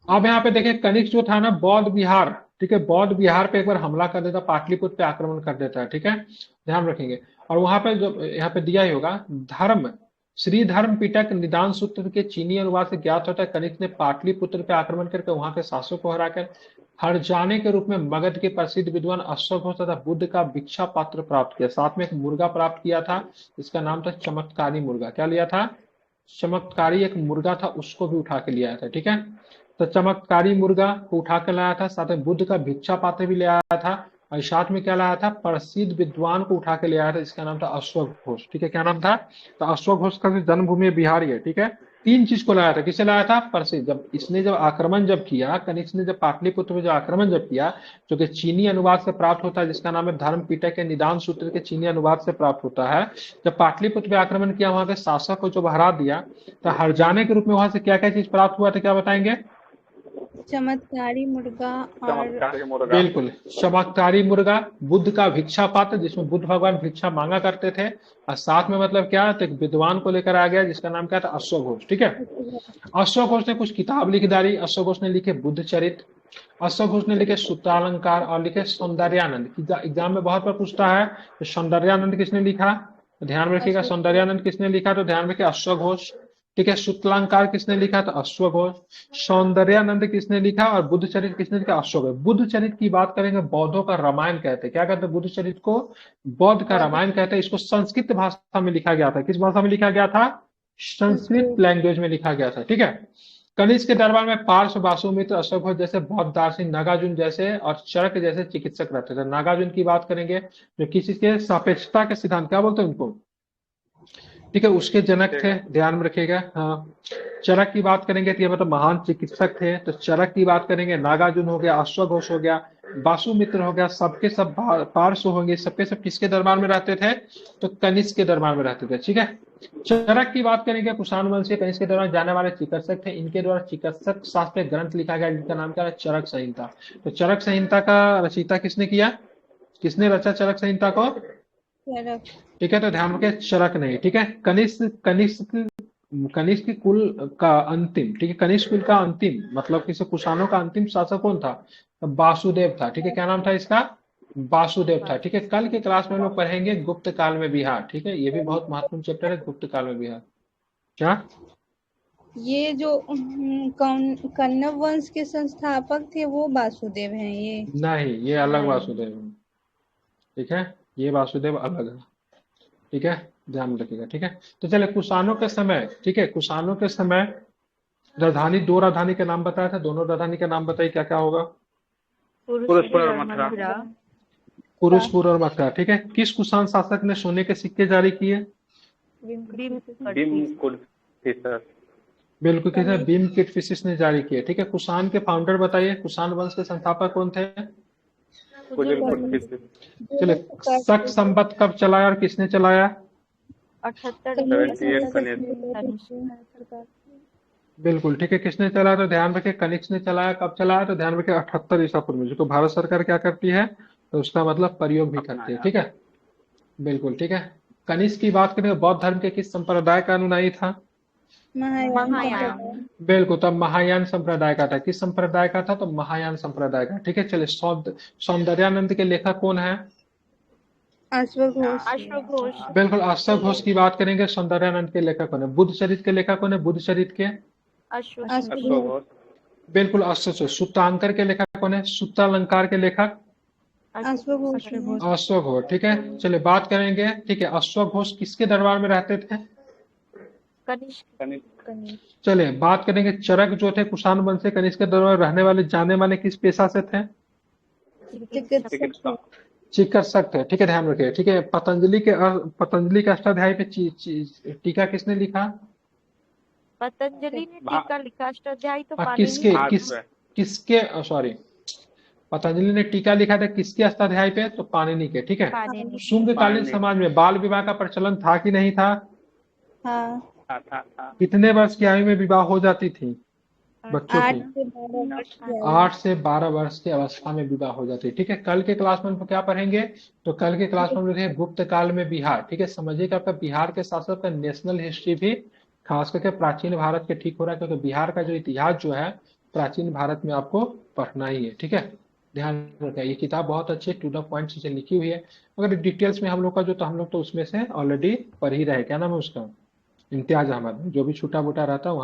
अब यहाँ पे देखिए कनिष्क जो था ना बौद्ध विहार, ठीक है, बौद्ध विहार पे एक बार हमला कर देता, पाटलिपुत्र पे आक्रमण कर देता है, ठीक है। ध्यान रखेंगे। और वहां पे जो यहाँ पे दिया ही होगा, धर्म श्री धर्म पिटक निदान सूत्र के चीनी अनुवाद से ज्ञात होता है कनिष्क ने पाटलिपुत्र पे आक्रमण करके वहां के शासक को हराकर हरजाने के रूप में मगध के प्रसिद्ध विद्वान अश्वघोष तथा बुद्ध का भिक्षा पात्र प्राप्त किया। साथ में एक मुर्गा प्राप्त किया था, इसका नाम था चमत्कारी मुर्गा। क्या लिया था? चमत्कारी एक मुर्गा था, उसको भी उठा के लिया था, ठीक है। तो चमत्कारी मुर्गा को उठा कर लाया था, साथ में बुद्ध का भिक्षा पात्र भी ले आया था, और साथ में क्या लाया था? प्रसिद्ध विद्वान को उठा के ले आया था, इसका नाम था अश्वघोष, ठीक है। क्या नाम था? तो अश्वघोष का जन्मभूमि बिहार है, ठीक है। तीन चीज को लाया था। किसे लाया था? परसे। जब आक्रमण किया, कनिष्क ने जब पाटलिपुत्र में जो आक्रमण किया, जो कि चीनी अनुवाद से प्राप्त होता है, जिसका नाम है धर्म पीटक के निदान सूत्र के चीनी अनुवाद से प्राप्त होता है। जब पाटलिपुत्र में आक्रमण किया, वहां के शासक को जब हरा दिया, तो हरजाने के रूप में वहां से क्या क्या चीज प्राप्त हुआ था, क्या बताएंगे? चमत्कारी मुर्गा और चमत्कारी मुर्गा। बिल्कुल, चमत्कारी मुर्गा, बुद्ध का भिक्षा पात्र, जिसमें बुद्ध भगवान भिक्षा मांगा करते थे, और साथ में मतलब क्या, तो एक विद्वान को लेकर आ गया जिसका नाम क्या था? अश्वघोष। ठीक है, अश्वघोष ने कुछ किताब लिख डाली। अश्वघोष ने लिखे बुद्ध चरित, अश्वघोष ने लिखे सूत्रालंकार, और लिखे सौंदर्यानंद। एग्जाम में बहुत बार पूछता है कि सौंदर्यानंद किसने लिखा, तो ध्यान रखिएगा। सौंदर्यानंद किसने लिखा, तो ध्यान रखिए अश्वघोष। ठीक है, सूत्रालंकार किसने लिखा, तो अश्वघोष। सौंदर्यानंद किसने लिखा, और बुद्ध चरित किसने लिखा? अश्वघोष। बुद्ध चरित की बात करेंगे, बौद्धों का रामायण कहते हैं। क्या कहते हैं? बुद्ध चरित को बौद्ध का रामायण कहते हैं। इसको संस्कृत भाषा में लिखा गया था। किस भाषा में लिखा गया था? संस्कृत लैंग्वेज में लिखा गया था। ठीक है, कनिष्क के दरबार में पार्श, वासुमित्र, अश्वघोष जैसे बौद्ध दार्शनिक, नागार्जुन जैसे और चरक जैसे चिकित्सक रहते थे। नागार्जुन की बात करेंगे, जो किसी के सापेक्षता के सिद्धांत, क्या बोलते हैं उनको? ठीक है, उसके जनक थे, ध्यान में रखिएगा। हाँ, चरक की बात करेंगे तो ये मतलब महान चिकित्सक थे। तो चरक की बात करेंगे, नागार्जुन हो गया, अश्वघोष हो गया, वासुमित्र हो गया, सबके सब पार्श्व होंगे। सबके सब किसके दरबार में रहते थे? तो कनिष्क के दरबार में रहते थे। ठीक है, चरक की बात करेंगे, कुषाण वंश के कनिष्क के दरबार जाने वाले चिकित्सक थे। इनके द्वारा चिकित्सक शास्त्र ग्रंथ लिखा गया, जिनका नाम क्या है? चरक संहिता। तो चरक संहिता का रचयिता किसने किया? किसने रचा चरक संहिता को? चरक। ठीक है, तो ध्यान रखें, चरक नहीं। ठीक है, कनिष्क कुल का अंतिम, ठीक है, कनिष्क कुल का अंतिम मतलब किसी कुषाणों का अंतिम शासक कौन था? तो वासुदेव था। ठीक है, क्या नाम था इसका? वासुदेव था। ठीक है, कल के क्लास में हम लोग पढ़ेंगे गुप्त काल में बिहार। ठीक है, ये भी बहुत महत्वपूर्ण चैप्टर है, गुप्त काल में बिहार। क्या? ये जो कण्व वंश के संस्थापक थे वो वासुदेव हैं ये? नहीं, ये अलग वासुदेव है। ठीक है, ये वासुदेव अलग है। ठीक है, ध्यान रखिएगा। ठीक है, तो चले कुषाणों के समय, ठीक है, कुषाणों के समय राजधानी, दो राजधानी के नाम बताया था। दोनों राजधानी का नाम बताइए, क्या क्या होगा? पुरुषपुर और मथुरा। पुरुषपुर और मथुरा। ठीक है, किस कुषाण शासक ने सोने के सिक्के जारी किए? भीमकुटफिसर। बिल्कुल, किसे? भीमकिटफिसिस ने जारी किए। ठीक है, कुषाण के फाउंडर बताइए, कुषाण वंश के संस्थापक कौन थे? कुटिलकुटफिसर। चले, शक संवत कब चलाया और किसने चलाया? 78 बिल्कुल, ठीक है, किसने चलाया? तो ध्यान रखें, कनिष्क ने चलाया। कब चलाया? तो ध्यान रखें 78 ईसा पूर्व में, जिसको भारत सरकार क्या करती है, तो उसका मतलब प्रयोग भी करती है। ठीक है, बिल्कुल। ठीक है, कनिष्क की बात करें, बौद्ध धर्म के किस संप्रदाय का अनुयायी था? महायान। बिल्कुल, तब महायान संप्रदाय का था। किस संप्रदाय का था? तो महायान संप्रदाय का। ठीक है, चलिए, सौंदर्यानंद के लेखक कौन है? अश्वघोष। बिल्कुल, अश्वघोष की बात करेंगे, सौंदर्यानंद के लेखक कौन है? बुद्ध चरित के लेखक कौन है? बुद्ध चरित के अश्वघोष। बिल्कुल, अश्वघोष। सूत्रांकर के लेखक कौन है? सूत्रालंकार के लेखक अश्वघोष। ठीक है, चलिए बात करेंगे। ठीक है, अश्वघोष किसके दरबार में रहते थे? कनिष्क। चलिए बात करेंगे, चरक जो थे कुषाण वंश से कनिष्क के दरबार में रहने वाले, जाने माने किस पेशा से थे? चिकित्सक थे। ठीक है, ध्यान रखिए। ठीक है, पतंजलि के अष्टाध्यायी पे टीका किसने लिखा? पतंजलि ने टीका लिखा, अष्टाध्यायी तो किसके पाणिनि। किसके सॉरी, पतंजलि ने टीका लिखा था किसके अष्टाध्यायी पे? तो पाणिनि के। ठीक है, पाणिनि। शुंगकालीन समाज में बाल विवाह का प्रचलन था कि नहीं था? हाँ। कितने वर्ष की आयु में विवाह हो जाती थी बच्चों की? 8 से 12 वर्ष की अवस्था में विवाह हो जाती है। ठीक है, कल के क्लास में हम क्या पढ़ेंगे? तो कल के क्लास में हम लोग गुप्त काल में बिहार। ठीक है, समझिए कि आपका बिहार के साथ साथ नेशनल हिस्ट्री भी, खास करके प्राचीन भारत के ठीक हो रहा है, क्योंकि बिहार का जो इतिहास जो है प्राचीन भारत में आपको पढ़ना ही है। ठीक है, ध्यान रखें, ये किताब बहुत अच्छी टू द पॉइंट से लिखी हुई है। अगर डिटेल्स में हम लोग का जो, तो हम लोग तो उसमें से ऑलरेडी पढ़ ही रहे। क्या नाम है उसका? इम्तियाज अहमद। जो भी छोटा मोटा रहता है